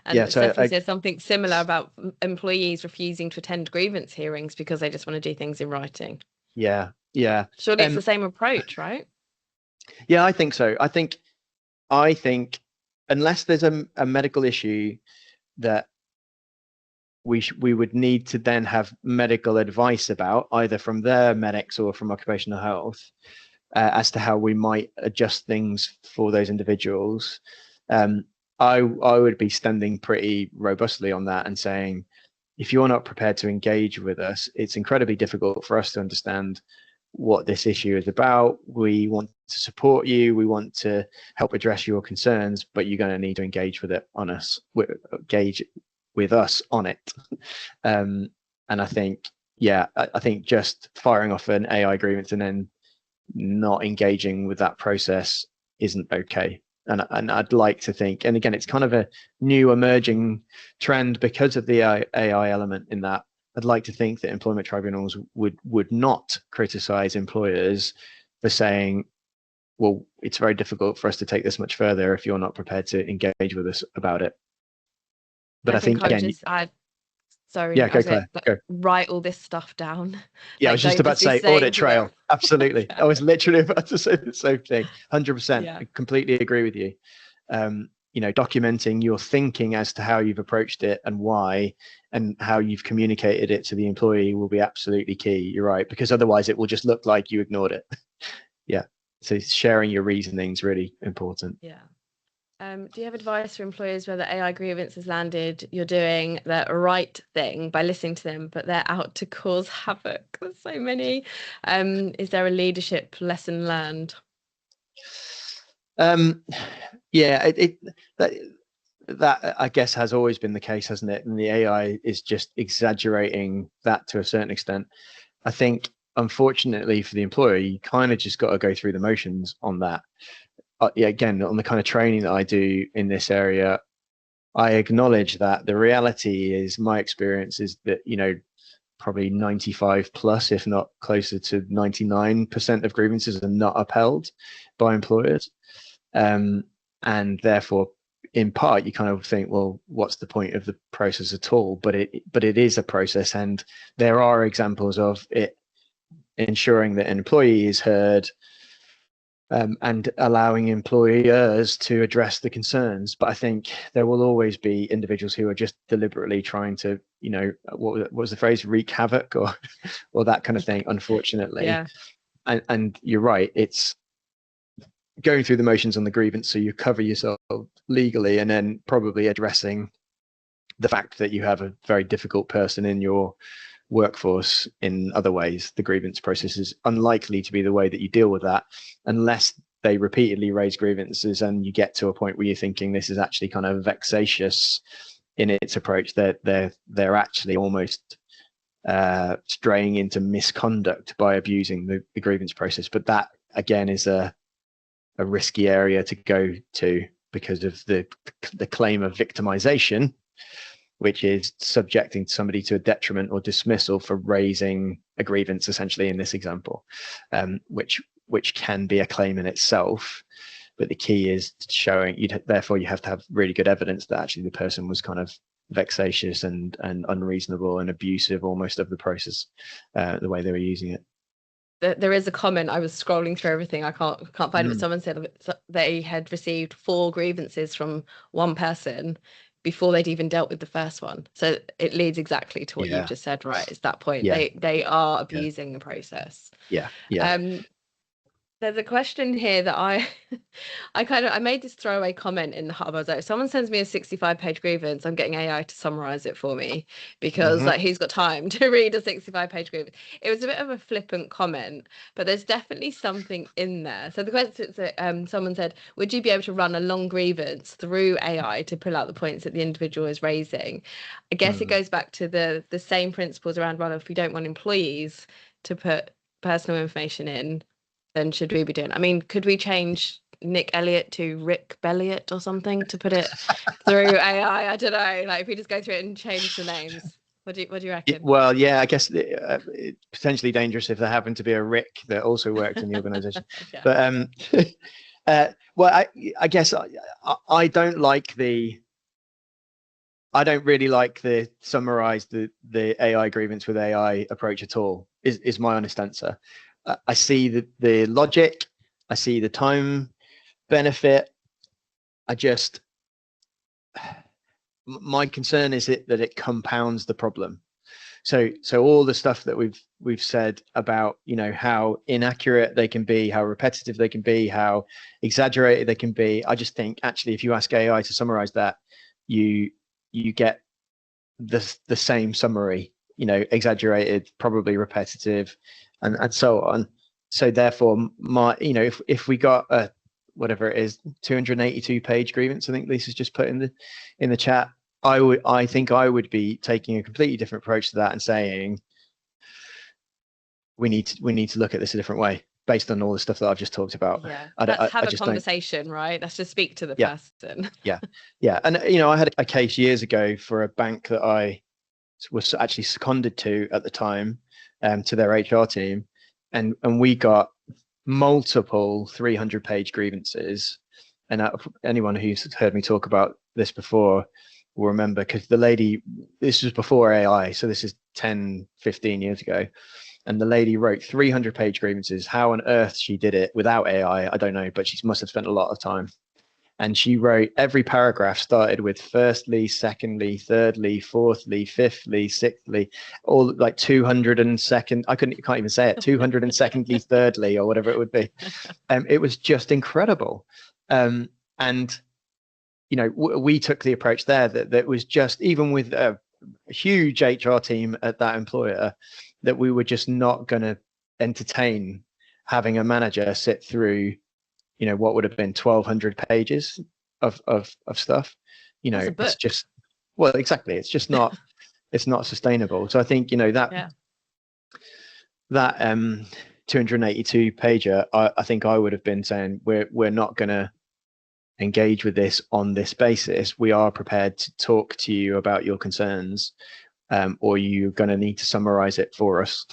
And Stephanie says something similar about employees refusing to attend grievance hearings because they just want to do things in writing. Yeah, yeah. Surely it's the same approach, right? Yeah, I think so. I think unless there's a medical issue that we would need to then have medical advice about, either from their medics or from occupational health, as to how we might adjust things for those individuals. I would be standing pretty robustly on that and saying, if you're not prepared to engage with us, it's incredibly difficult for us to understand what this issue is about. We want to support you. We want to help address your concerns, but you're going to need to engage with it on us, engage with us on it. And I think, yeah, I think just firing off an AI grievance and then not engaging with that process isn't okay. And I'd like to think, and again, it's kind of a new emerging trend because of the AI element in that. I'd like to think that employment tribunals would not criticize employers for saying, well, it's very difficult for us to take this much further if you're not prepared to engage with us about it. But I think again, sorry, yeah, go Claire, go. Write all this stuff down. Yeah, I was just about to say audit trail. Absolutely. Yeah. I was literally about to say the same thing. 100%. I completely agree with you. Documenting your thinking as to how you've approached it and why, and how you've communicated it to the employee will be absolutely key. You're right, because otherwise it will just look like you ignored it. Yeah. So sharing your reasoning is really important. Yeah. Do you have advice for employers where the AI grievance has landed? You're doing the right thing by listening to them, but they're out to cause havoc. There's so many. Is there a leadership lesson learned? Yeah, that I guess has always been the case, hasn't it? And the AI is just exaggerating that to a certain extent. I think, unfortunately for the employer, you kind of just got to go through the motions on that. Yeah, again, on the kind of training that I do in this area, I acknowledge that the reality is, my experience is that, probably 95 plus, if not closer to 99% of grievances are not upheld by employers. And therefore, in part, you kind of think, well, what's the point of the process at all? But it is a process, and there are examples of it ensuring that an employee is heard, and allowing employers to address the concerns. But I think there will always be individuals who are just deliberately trying to, what was the phrase, wreak havoc or that kind of thing, unfortunately. Yeah. And you're right, it's going through the motions on the grievance so you cover yourself legally, and then probably addressing the fact that you have a very difficult person in your workforce in other ways. The grievance process is unlikely to be the way that you deal with that, unless they repeatedly raise grievances and you get to a point where you're thinking this is actually kind of vexatious in its approach, that they're actually almost straying into misconduct by abusing the grievance process. But that again is a risky area to go to because of the claim of victimization, which is subjecting somebody to a detriment or dismissal for raising a grievance, essentially in this example, which can be a claim in itself. But the key is showing, therefore you have to have really good evidence that actually the person was kind of vexatious and unreasonable and abusive almost of the process, the way they were using it. There is a comment. I was scrolling through everything. I can't find it. But someone said they had received 4 grievances from one person before they'd even dealt with the first one. So it leads exactly to what you've just said, right? It's that point. Yeah. They are abusing the process. Yeah. There's a question here that I made this throwaway comment in the hub. I was like, if someone sends me a 65-page grievance, I'm getting AI to summarize it for me, because like, who's got time to read a 65-page grievance? It was a bit of a flippant comment, but there's definitely something in there. So the question is, someone said, would you be able to run a long grievance through AI to pull out the points that the individual is raising? I guess it goes back to the same principles around, well, if we don't want employees to put personal information in, then should we be doing? I mean, could we change Nic Elliott to Rick Belliot or something to put it through AI? I don't know. Like, if we just go through it and change the names, what do you reckon? Well, yeah, I guess it's potentially dangerous if there happened to be a Rick that also worked in the organisation. Yeah. But well, I guess I don't like the I don't really like the summarize the AI grievance with AI approach at all. Is my honest answer. I see the logic, I see the time benefit. My concern is that it compounds the problem. So all the stuff that we've said about, you know, how inaccurate they can be, how repetitive they can be, how exaggerated they can be, I just think actually if you ask AI to summarize that, you get the same summary, you know, exaggerated, probably repetitive, and so on. So therefore, if we got a whatever it is, 282 page grievance, I think Lisa's just put in the chat, I think I would be taking a completely different approach to that and saying we need to look at this a different way based on all the stuff that I've just talked about. Yeah, let's have a conversation, right? Let's just speak to the person. Yeah. And, you know, I had a case years ago for a bank that I was actually seconded to at the time, to their HR team. And we got multiple 300-page grievances. And anyone who's heard me talk about this before will remember, because the lady, this was before AI, so this is 10, 15 years ago. And the lady wrote 300-page grievances. How on earth she did it without AI, I don't know, but she must have spent a lot of time. And she wrote, every paragraph started with firstly, secondly, thirdly, fourthly, fifthly, sixthly, all like 202nd. I can't even say it. 202ndly, thirdly, or whatever it would be. It was just incredible. And you know, we took the approach there that was just, even with a huge HR team at that employer, that we were just not going to entertain having a manager sit through, you know, what would have been 1,200 pages of stuff. You know, it's just, well, exactly. It's just not, it's not sustainable. So I think, you know, that 282 pager, I think I would have been saying we're not going to engage with this on this basis. We are prepared to talk to you about your concerns, or you're going to need to summarize it for us.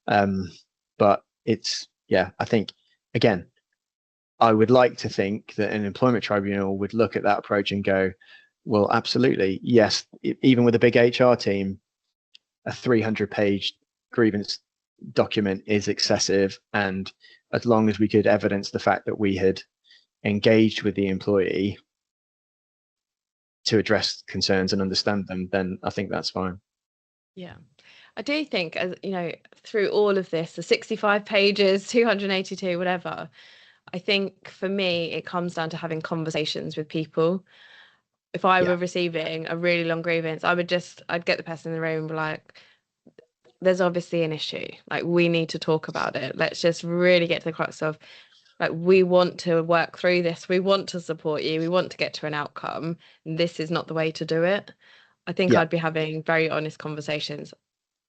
But it's, I think, again, I would like to think that an employment tribunal would look at that approach and go, well, absolutely, yes, even with a big HR team, a 300-page grievance document is excessive. And as long as we could evidence the fact that we had engaged with the employee to address concerns and understand them, then I think that's fine. Yeah. I do think, as you know, through all of this, the 65 pages, 282, whatever, I think for me, it comes down to having conversations with people. If I were receiving a really long grievance, I'd get the person in the room and be like, there's obviously an issue. Like, we need to talk about it. Let's just really get to the crux of, like, we want to work through this. We want to support you. We want to get to an outcome. This is not the way to do it. I think I'd be having very honest conversations.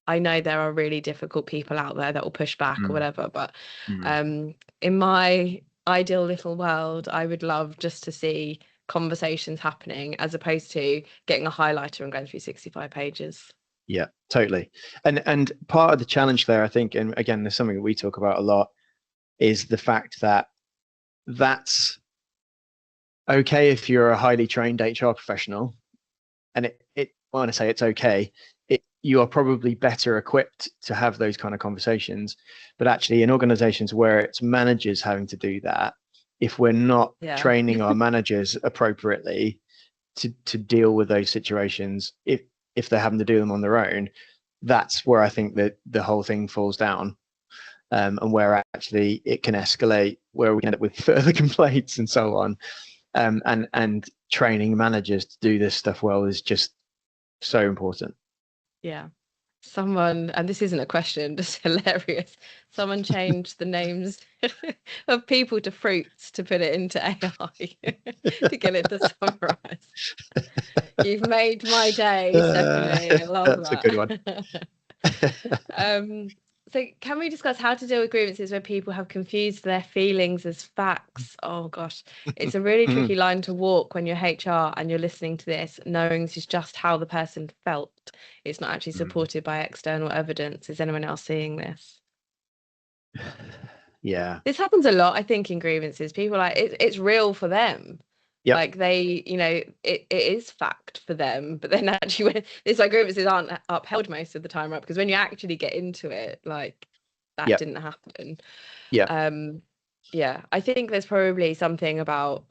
I know there are really difficult people out there that will push back or whatever, but in my ideal little world, I would love just to see conversations happening as opposed to getting a highlighter and going through 65 pages. Yeah, totally. And part of the challenge there, I think, and again, there's something that we talk about a lot, is the fact that that's okay if you're a highly trained HR professional, and when I say it's okay, you are probably better equipped to have those kind of conversations. But actually, in organizations where it's managers having to do that, if we're not training our managers appropriately to deal with those situations, if they're having to do them on their own, that's where I think that the whole thing falls down, and where actually it can escalate, where we end up with further complaints and so on. And training managers to do this stuff well is just so important. Yeah. Someone, and this isn't a question, just hilarious, someone changed the names of people to fruits to put it into AI to get it to summarize. You've made my day, Stephanie. I love that's that. That's a good one. So can we discuss how to deal with grievances where people have confused their feelings as facts? Oh gosh, it's a really tricky line to walk when you're HR and you're listening to this, knowing this is just how the person felt. It's not actually supported by external evidence. Is anyone else seeing this? Yeah. This happens a lot, I think, in grievances. People are like, it's real for them. Yep. Like they, it is fact for them, but then actually when it's like grievances aren't upheld most of the time, right? Because when you actually get into it, like that Yep. didn't happen. Yeah. Yeah, I think there's probably something about,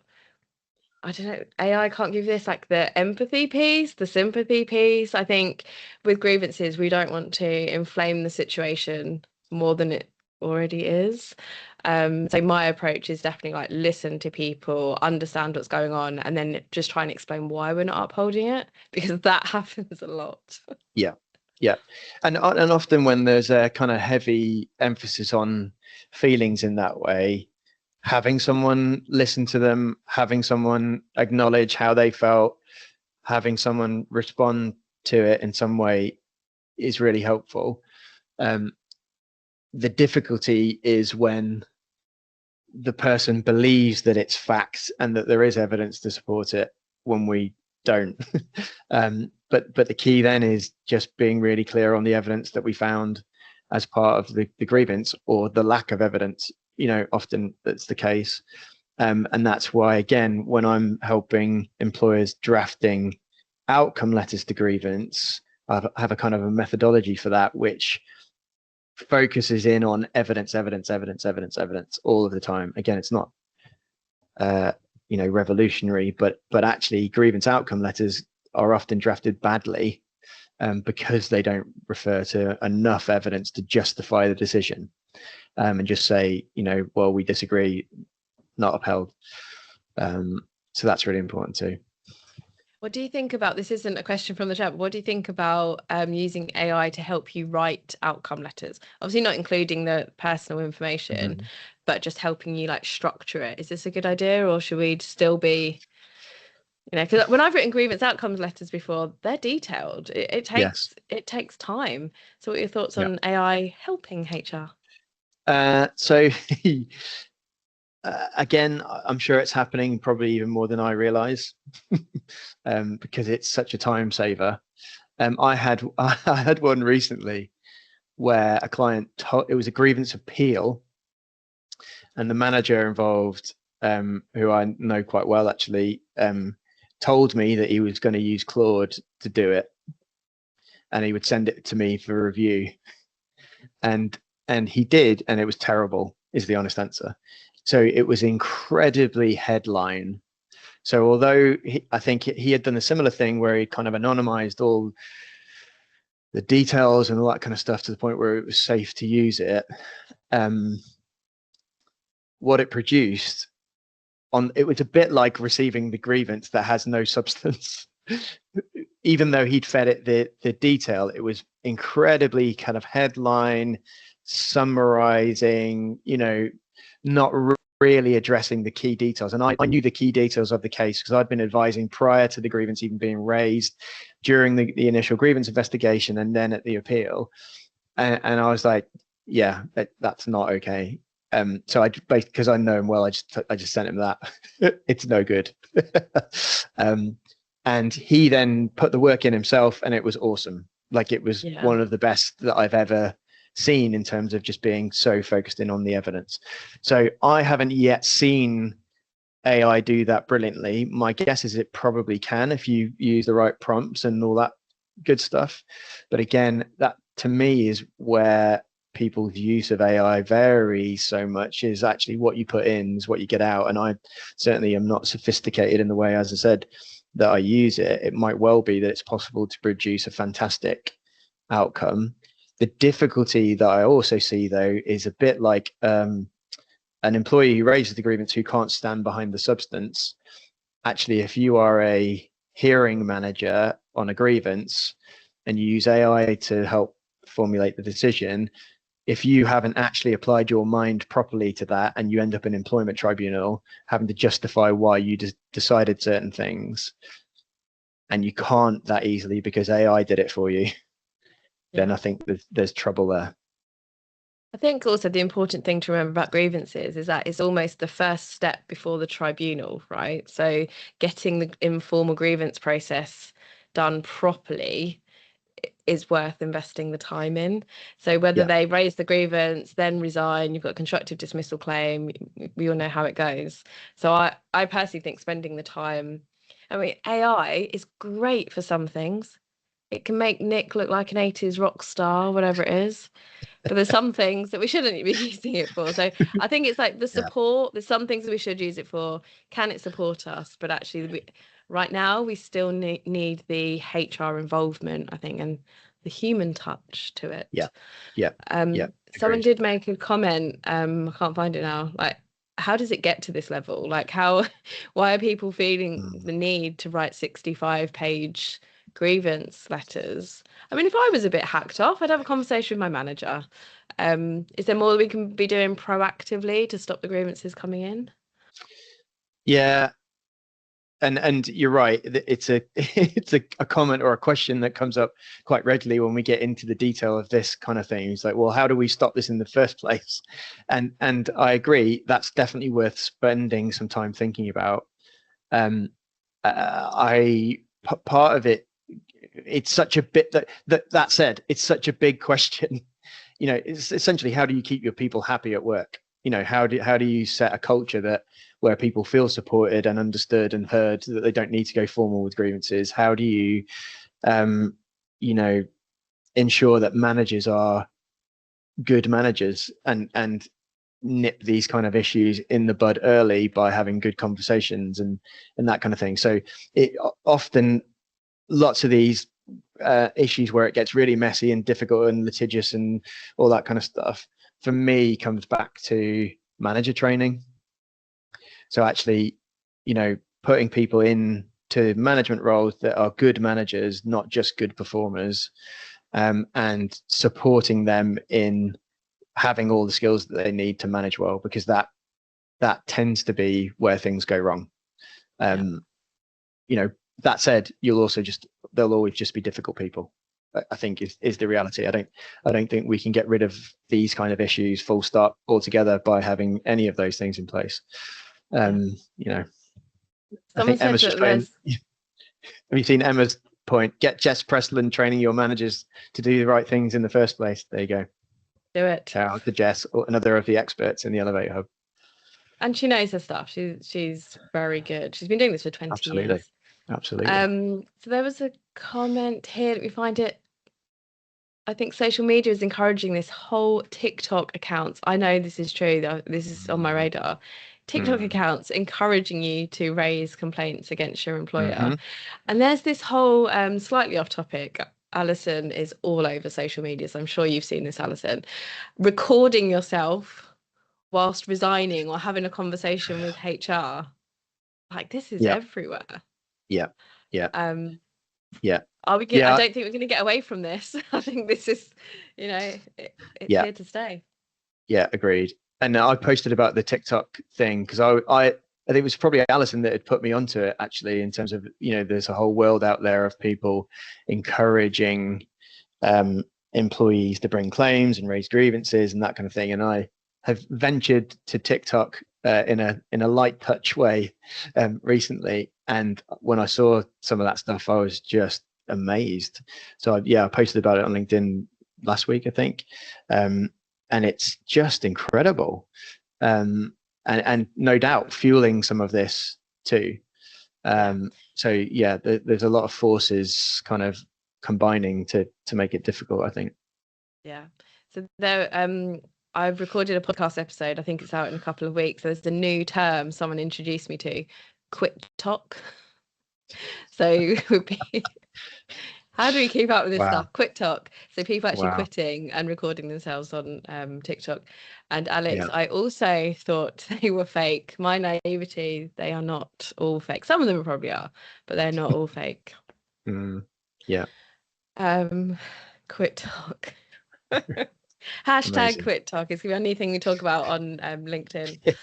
I don't know, AI can't give this like the empathy piece, the sympathy piece. I think with grievances, we don't want to inflame the situation more than it already is. So my approach is definitely like listen to people, understand what's going on, and then just try and explain why we're not upholding it, because that happens a lot. Yeah. Yeah. And often when there's a kind of heavy emphasis on feelings in that way, having someone listen to them, having someone acknowledge how they felt, having someone respond to it in some way is really helpful. The difficulty is when the person believes that it's facts and that there is evidence to support it when we don't. But the key then is just being really clear on the evidence that we found as part of the grievance, or the lack of evidence. Often that's the case. And that's why, again, when I'm helping employers drafting outcome letters to grievance, I have a kind of a methodology for that, which focuses in on evidence all of the time. Again, it's not revolutionary, but actually grievance outcome letters are often drafted badly because they don't refer to enough evidence to justify the decision, and just say, well, we disagree, not upheld. So that's really important too. What do you think about, this isn't a question from the chat, but what do you think about using AI to help you write outcome letters? Obviously not including the personal information, but just helping you like structure it. Is this a good idea, or should we still be, because when I've written grievance outcomes letters before, they're detailed. It takes time. So what are your thoughts on AI helping HR? So again, I'm sure it's happening probably even more than I realize, because it's such a time saver. I had one recently where a client it was a grievance appeal, and the manager involved, who I know quite well actually, told me that he was going to use Claude to do it, and he would send it to me for review, and he did, and it was terrible, is the honest answer. So it was incredibly headline. So although I think he had done a similar thing where he kind of anonymized all the details and all that kind of stuff to the point where it was safe to use it, what it produced it was a bit like receiving the grievance that has no substance. Even though he'd fed it the detail, it was incredibly kind of headline, summarizing, not really addressing the key details. And I knew the key details of the case because I'd been advising prior to the grievance even being raised, during the initial grievance investigation, and then at the appeal. And I was like, yeah, that's not okay. So because I know him well, I just sent him that. It's no good. And he then put the work in himself, and it was awesome. Like, it was one of the best that I've ever seen in terms of just being so focused in on the evidence. So I haven't yet seen AI do that brilliantly. My guess is it probably can if you use the right prompts and all that good stuff. But again, that to me is where people's use of AI varies so much, is actually what you put in is what you get out. And I certainly am not sophisticated in the way, as I said, that I use it. It might well be that it's possible to produce a fantastic outcome. The difficulty that I also see, though, is a bit like an employee who raises the grievance who can't stand behind the substance. Actually, if you are a hearing manager on a grievance and you use AI to help formulate the decision, if you haven't actually applied your mind properly to that, and you end up in employment tribunal having to justify why you decided certain things, and you can't that easily because AI did it for you, then I think there's trouble there. I think also the important thing to remember about grievances is that it's almost the first step before the tribunal, right? So getting the informal grievance process done properly is worth investing the time in. So whether they raise the grievance, then resign, you've got a constructive dismissal claim, we all know how it goes. So I personally think spending the time, I mean, AI is great for some things. It can make Nick look like an 80s rock star, whatever it is. But there's some things that we shouldn't be using it for. So I think it's like the support. There's some things that we should use it for. Can it support us? But actually, right now, we still need the HR involvement, I think, and the human touch to it. Someone did make a comment. I can't find it now. Like, how does it get to this level? Like, why are people feeling the need to write 65-page grievance letters? I mean, if I was a bit hacked off, I'd have a conversation with my manager. Is there more that we can be doing proactively to stop the grievances coming in? Yeah, and you're right. It's a comment or a question that comes up quite regularly when we get into the detail of this kind of thing. It's like, well, how do we stop this in the first place? And I agree, that's definitely worth spending some time thinking about. Part of it, it's such a bit that said, it's such a big question. You know, it's essentially, how do you keep your people happy at work? You know, how do you set a culture where people feel supported and understood and heard, that they don't need to go formal with grievances? How do you, you know, ensure that managers are good managers and nip these kind of issues in the bud early by having good conversations and that kind of thing? So it often, lots of these issues where it gets really messy and difficult and litigious and all that kind of stuff, for me, comes back to manager training. So actually, you know, putting people into management roles that are good managers, not just good performers, and supporting them in having all the skills that they need to manage well, because that tends to be where things go wrong. You know, that said, there'll always just be difficult people, I think is the reality. I don't think we can get rid of these kind of issues full stop altogether by having any of those things in place. You know, I think Emma's just going, have you seen Emma's point? Get Jess Preston training your managers to do the right things in the first place. There you go. Do it. Shout out to Jess, another of the experts in the Elevate Hub. And she knows her stuff. She's very good. She's been doing this for 20 years. Absolutely. So there was a comment here. Let me find it. I think social media is encouraging this whole TikTok accounts. I know this is true. This is on my radar. TikTok accounts encouraging you to raise complaints against your employer. And there's this whole, slightly off topic, Alison is all over social media, so I'm sure you've seen this, Alison, recording yourself whilst resigning or having a conversation with HR. Like, this is everywhere. Yeah. Are we I don't think we're going to get away from this. I think this is, you know, it's here to stay. Yeah, agreed. And I posted about the TikTok thing because I think it was probably Alison that had put me onto it, actually, in terms of, you know, there's a whole world out there of people encouraging employees to bring claims and raise grievances and that kind of thing. And I have ventured to TikTok in a light touch way recently. And when I saw some of that stuff, I was just amazed. So I posted about it on LinkedIn last week, I think. And it's just incredible. And no doubt fueling some of this too. So yeah, there's a lot of forces kind of combining to make it difficult, I think. Yeah. So there, I've recorded a podcast episode. I think it's out in a couple of weeks. There's a new term someone introduced me to, quit talk. So how do we keep up with this stuff? Quit talk. So people actually quitting and recording themselves on TikTok. And Alex, I also thought they were fake. My naivety, they are not all fake. Some of them probably are, but they're not all fake. Quit talk. Hashtag Amazing. Quit talk. It's gonna be anything we talk about on LinkedIn.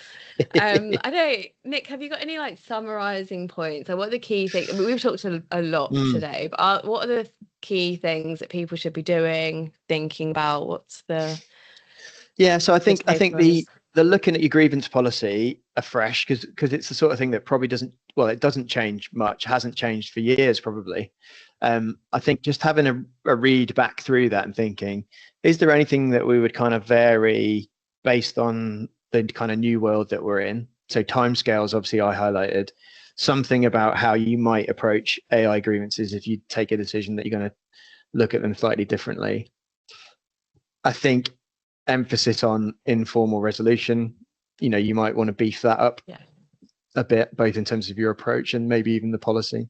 I don't, Nick, have you got any like summarizing points? Or what are the key things? I mean, we've talked a lot today, but what are the key things that people should be doing, thinking about? What's the so I think the looking at your grievance policy, afresh, because it's the sort of thing that probably it doesn't change much, hasn't changed for years probably. I think just having a read back through that and thinking, is there anything that we would kind of vary based on the kind of new world that we're in? So timescales, obviously, I highlighted something about how you might approach AI grievances if you take a decision that you're going to look at them slightly differently. I think emphasis on informal resolution, you might want to beef that up a bit, both in terms of your approach and maybe even the policy.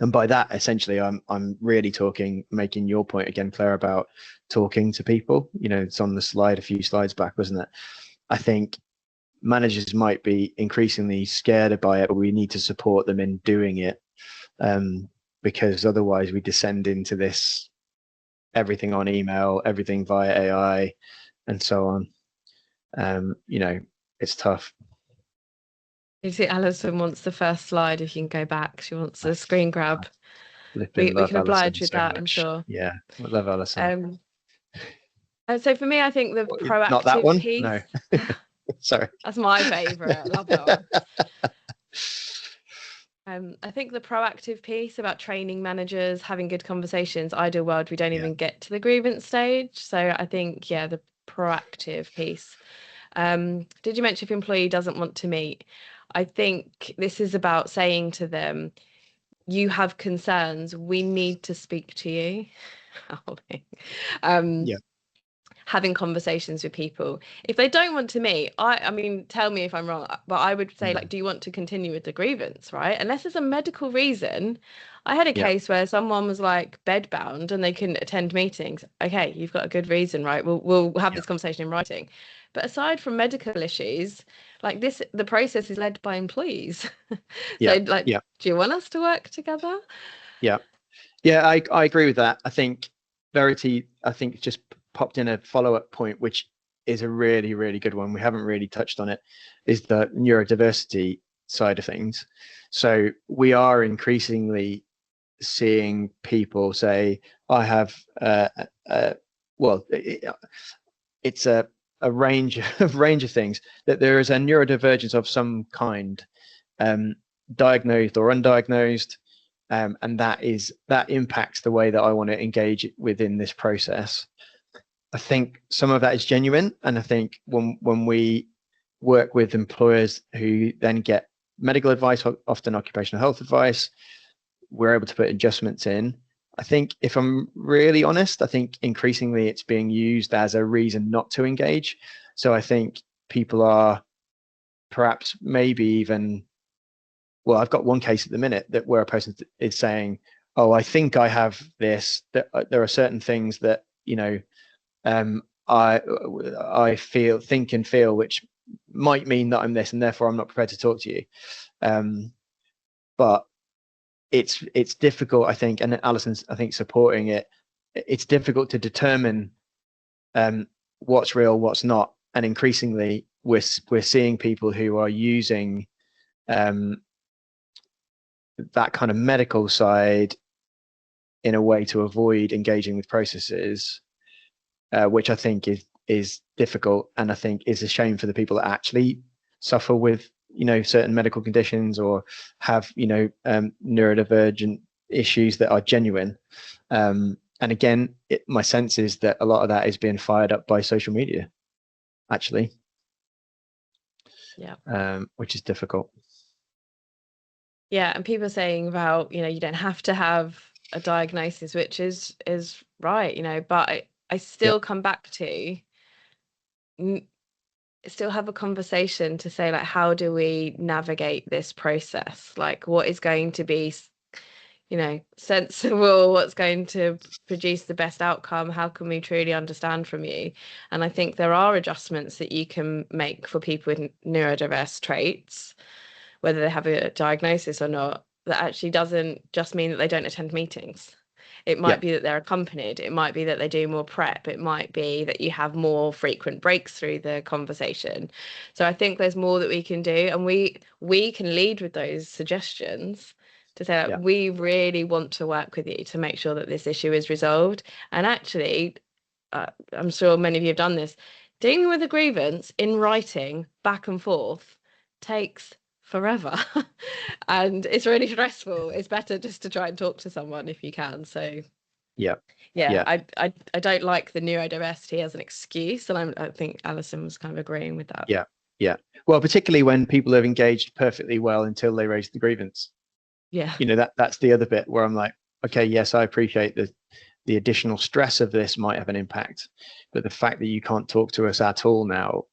And by that, essentially, I'm really making your point again, Claire, about talking to people. It's on the slide a few slides back, wasn't it? I think managers might be increasingly scared by it, but we need to support them in doing it, because otherwise we descend into this everything on email, everything via AI, and so on. It's tough. You see, Alison wants the first slide. If you can go back, she wants a screen grab. We can oblige with that, I'm sure. Yeah, I love Alison. So for me, I think the proactive not that one. piece. No, sorry. That's my favourite. I love that one. I think the proactive piece about training managers, having good conversations. Ideal world, we don't even get to the grievance stage. So I think, the proactive piece. Did you mention if employee doesn't want to meet? I think this is about saying to them, you have concerns, we need to speak to you. Having conversations with people. If they don't want to meet, I mean, tell me if I'm wrong, but I would say, do you want to continue with the grievance, right? Unless there's a medical reason. I had a case where someone was like bedbound and they couldn't attend meetings. Okay, you've got a good reason, right? We'll have this conversation in writing. But aside from medical issues, like this, the process is led by employees. Do you want us to work together? Yeah, I agree with that. I think Verity, just popped in a follow-up point, which is a really, really good one. We haven't really touched on it, is the neurodiversity side of things. So we are increasingly seeing people say, I have, it's a range of things, that there is a neurodivergence of some kind, diagnosed or undiagnosed, and that impacts the way that I want to engage within this process. I think some of that is genuine, and I think when we work with employers who then get medical advice, often occupational health advice, we're able to put adjustments in. I think, if I'm really honest, I think increasingly it's being used as a reason not to engage. So I think people are perhaps maybe even, well, I've got one case at the minute where a person is saying, oh, I think I have this, that there are certain things that, I think and feel, which might mean that I'm this, and therefore I'm not prepared to talk to you. But it's difficult, I think, and Alison's, I think, supporting it. It's difficult to determine what's real, what's not, and increasingly we're seeing people who are using that kind of medical side in a way to avoid engaging with processes, which I think is difficult, and I think is a shame for the people that actually suffer with certain medical conditions or have neurodivergent issues that are genuine. And again, my sense is that a lot of that is being fired up by social media, actually. Which is difficult. And people are saying about, you don't have to have a diagnosis, which is right, but I still come back to still have a conversation to say, like, how do we navigate this process? Like, what is going to be, sensible? What's going to produce the best outcome? How can we truly understand from you? And I think there are adjustments that you can make for people with neurodiverse traits, whether they have a diagnosis or not, that actually doesn't just mean that they don't attend meetings. It might be that they're accompanied. It might be that they do more prep. It might be that you have more frequent breaks through the conversation. So I think there's more that we can do, and we can lead with those suggestions to say, like, we really want to work with you to make sure that this issue is resolved. And actually, I'm sure many of you have done this, dealing with a grievance in writing back and forth takes forever and it's really stressful. It's better just to try and talk to someone if you can. So Yeah. I don't like the neurodiversity as an excuse, and I think Alison was kind of agreeing with that. Yeah. Well, particularly when people have engaged perfectly well until they raise the grievance. Yeah. That's the other bit where I'm like, okay, yes, I appreciate the additional stress of this might have an impact, but the fact that you can't talk to us at all now,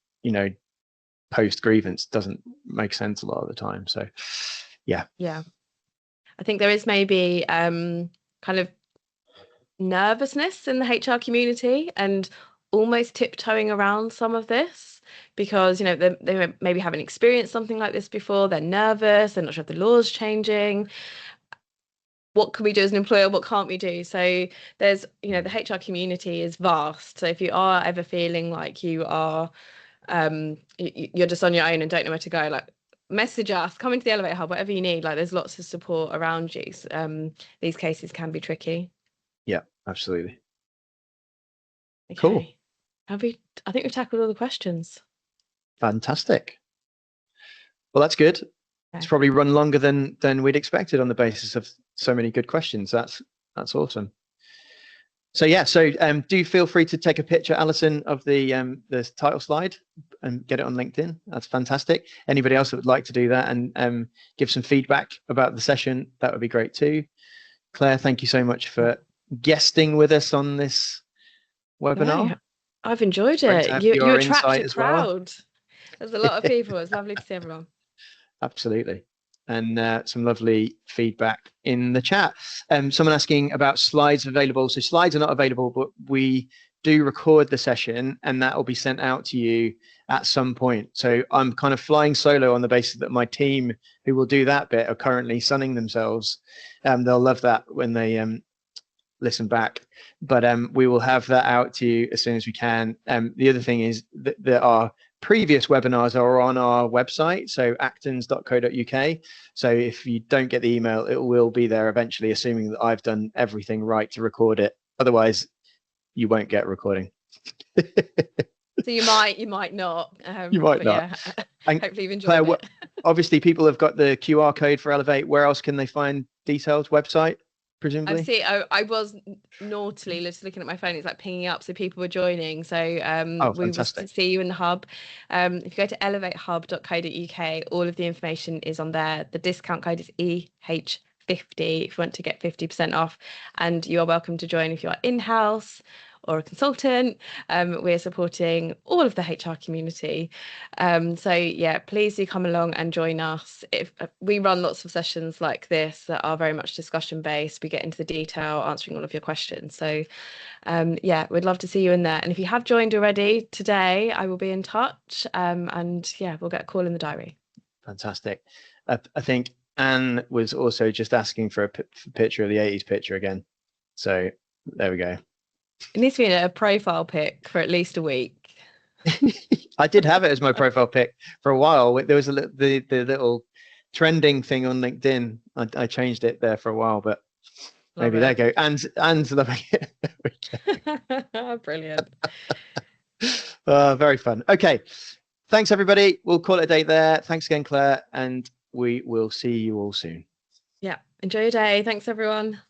post grievance doesn't make sense a lot of the time. So yeah. I think there is maybe kind of nervousness in the HR community and almost tiptoeing around some of this because they maybe haven't experienced something like this before. They're nervous, they're not sure if the law's changing. What can we do as an employer? What can't we do? So there's the HR community is vast. So if you are ever feeling like you are you're just on your own and don't know where to go, like message us, come into the Elevate Hub, whatever you need. Like there's lots of support around you. These cases can be tricky. Yeah, absolutely. Okay. Cool. I think we've tackled all the questions. Fantastic. Well, that's good. Okay. It's probably run longer than we'd expected on the basis of so many good questions. That's awesome. So yeah, do feel free to take a picture, Alison, of the title slide and get it on LinkedIn. That's fantastic. Anybody else that would like to do that and give some feedback about the session, that would be great too. Claire, thank you so much for guesting with us on this webinar. No, I've enjoyed it. You attract a crowd. Well. There's a lot of people. It's lovely to see everyone. Absolutely. And some lovely feedback in the chat. Someone asking about slides available. So slides are not available, but we do record the session and that will be sent out to you at some point. So I'm kind of flying solo on the basis that my team who will do that bit are currently sunning themselves. They'll love that when they listen back. But we will have that out to you as soon as we can. The other thing is that there are previous webinars are on our website, so actons.co.uk. So if you don't get the email, it will be there eventually, assuming that I've done everything right to record it. Otherwise, you won't get a recording. So you might not. You might not. Yeah, hopefully you've enjoyed Claire, it. Obviously, people have got the QR code for Elevate. Where else can they find details? Website, presumably? I was naughtily just looking at my phone. It's like pinging up, so people were joining. So we will see you in the hub. If you go to elevatehub.co.uk, all of the information is on there. The discount code is EH50 if you want to get 50% off, and you are welcome to join if you are in-house or a consultant. We're supporting all of the HR community. So yeah, please do come along and join us. If we run lots of sessions like this that are very much discussion based, we get into the detail, answering all of your questions. So yeah, we'd love to see you in there. And if you have joined already today, I will be in touch. And yeah, we'll get a call in the diary. Fantastic. I think Anne was also just asking for a picture of the 80s picture again. So there we go. It needs to be a profile pic for at least a week. I did have it as my profile pic for a while. There was the little trending thing on LinkedIn. I changed it there for a while, but maybe there you go. Anne's loving it. Brilliant. Very fun. Okay. Thanks, everybody. We'll call it a day there. Thanks again, Claire, and we will see you all soon. Yeah. Enjoy your day. Thanks, everyone.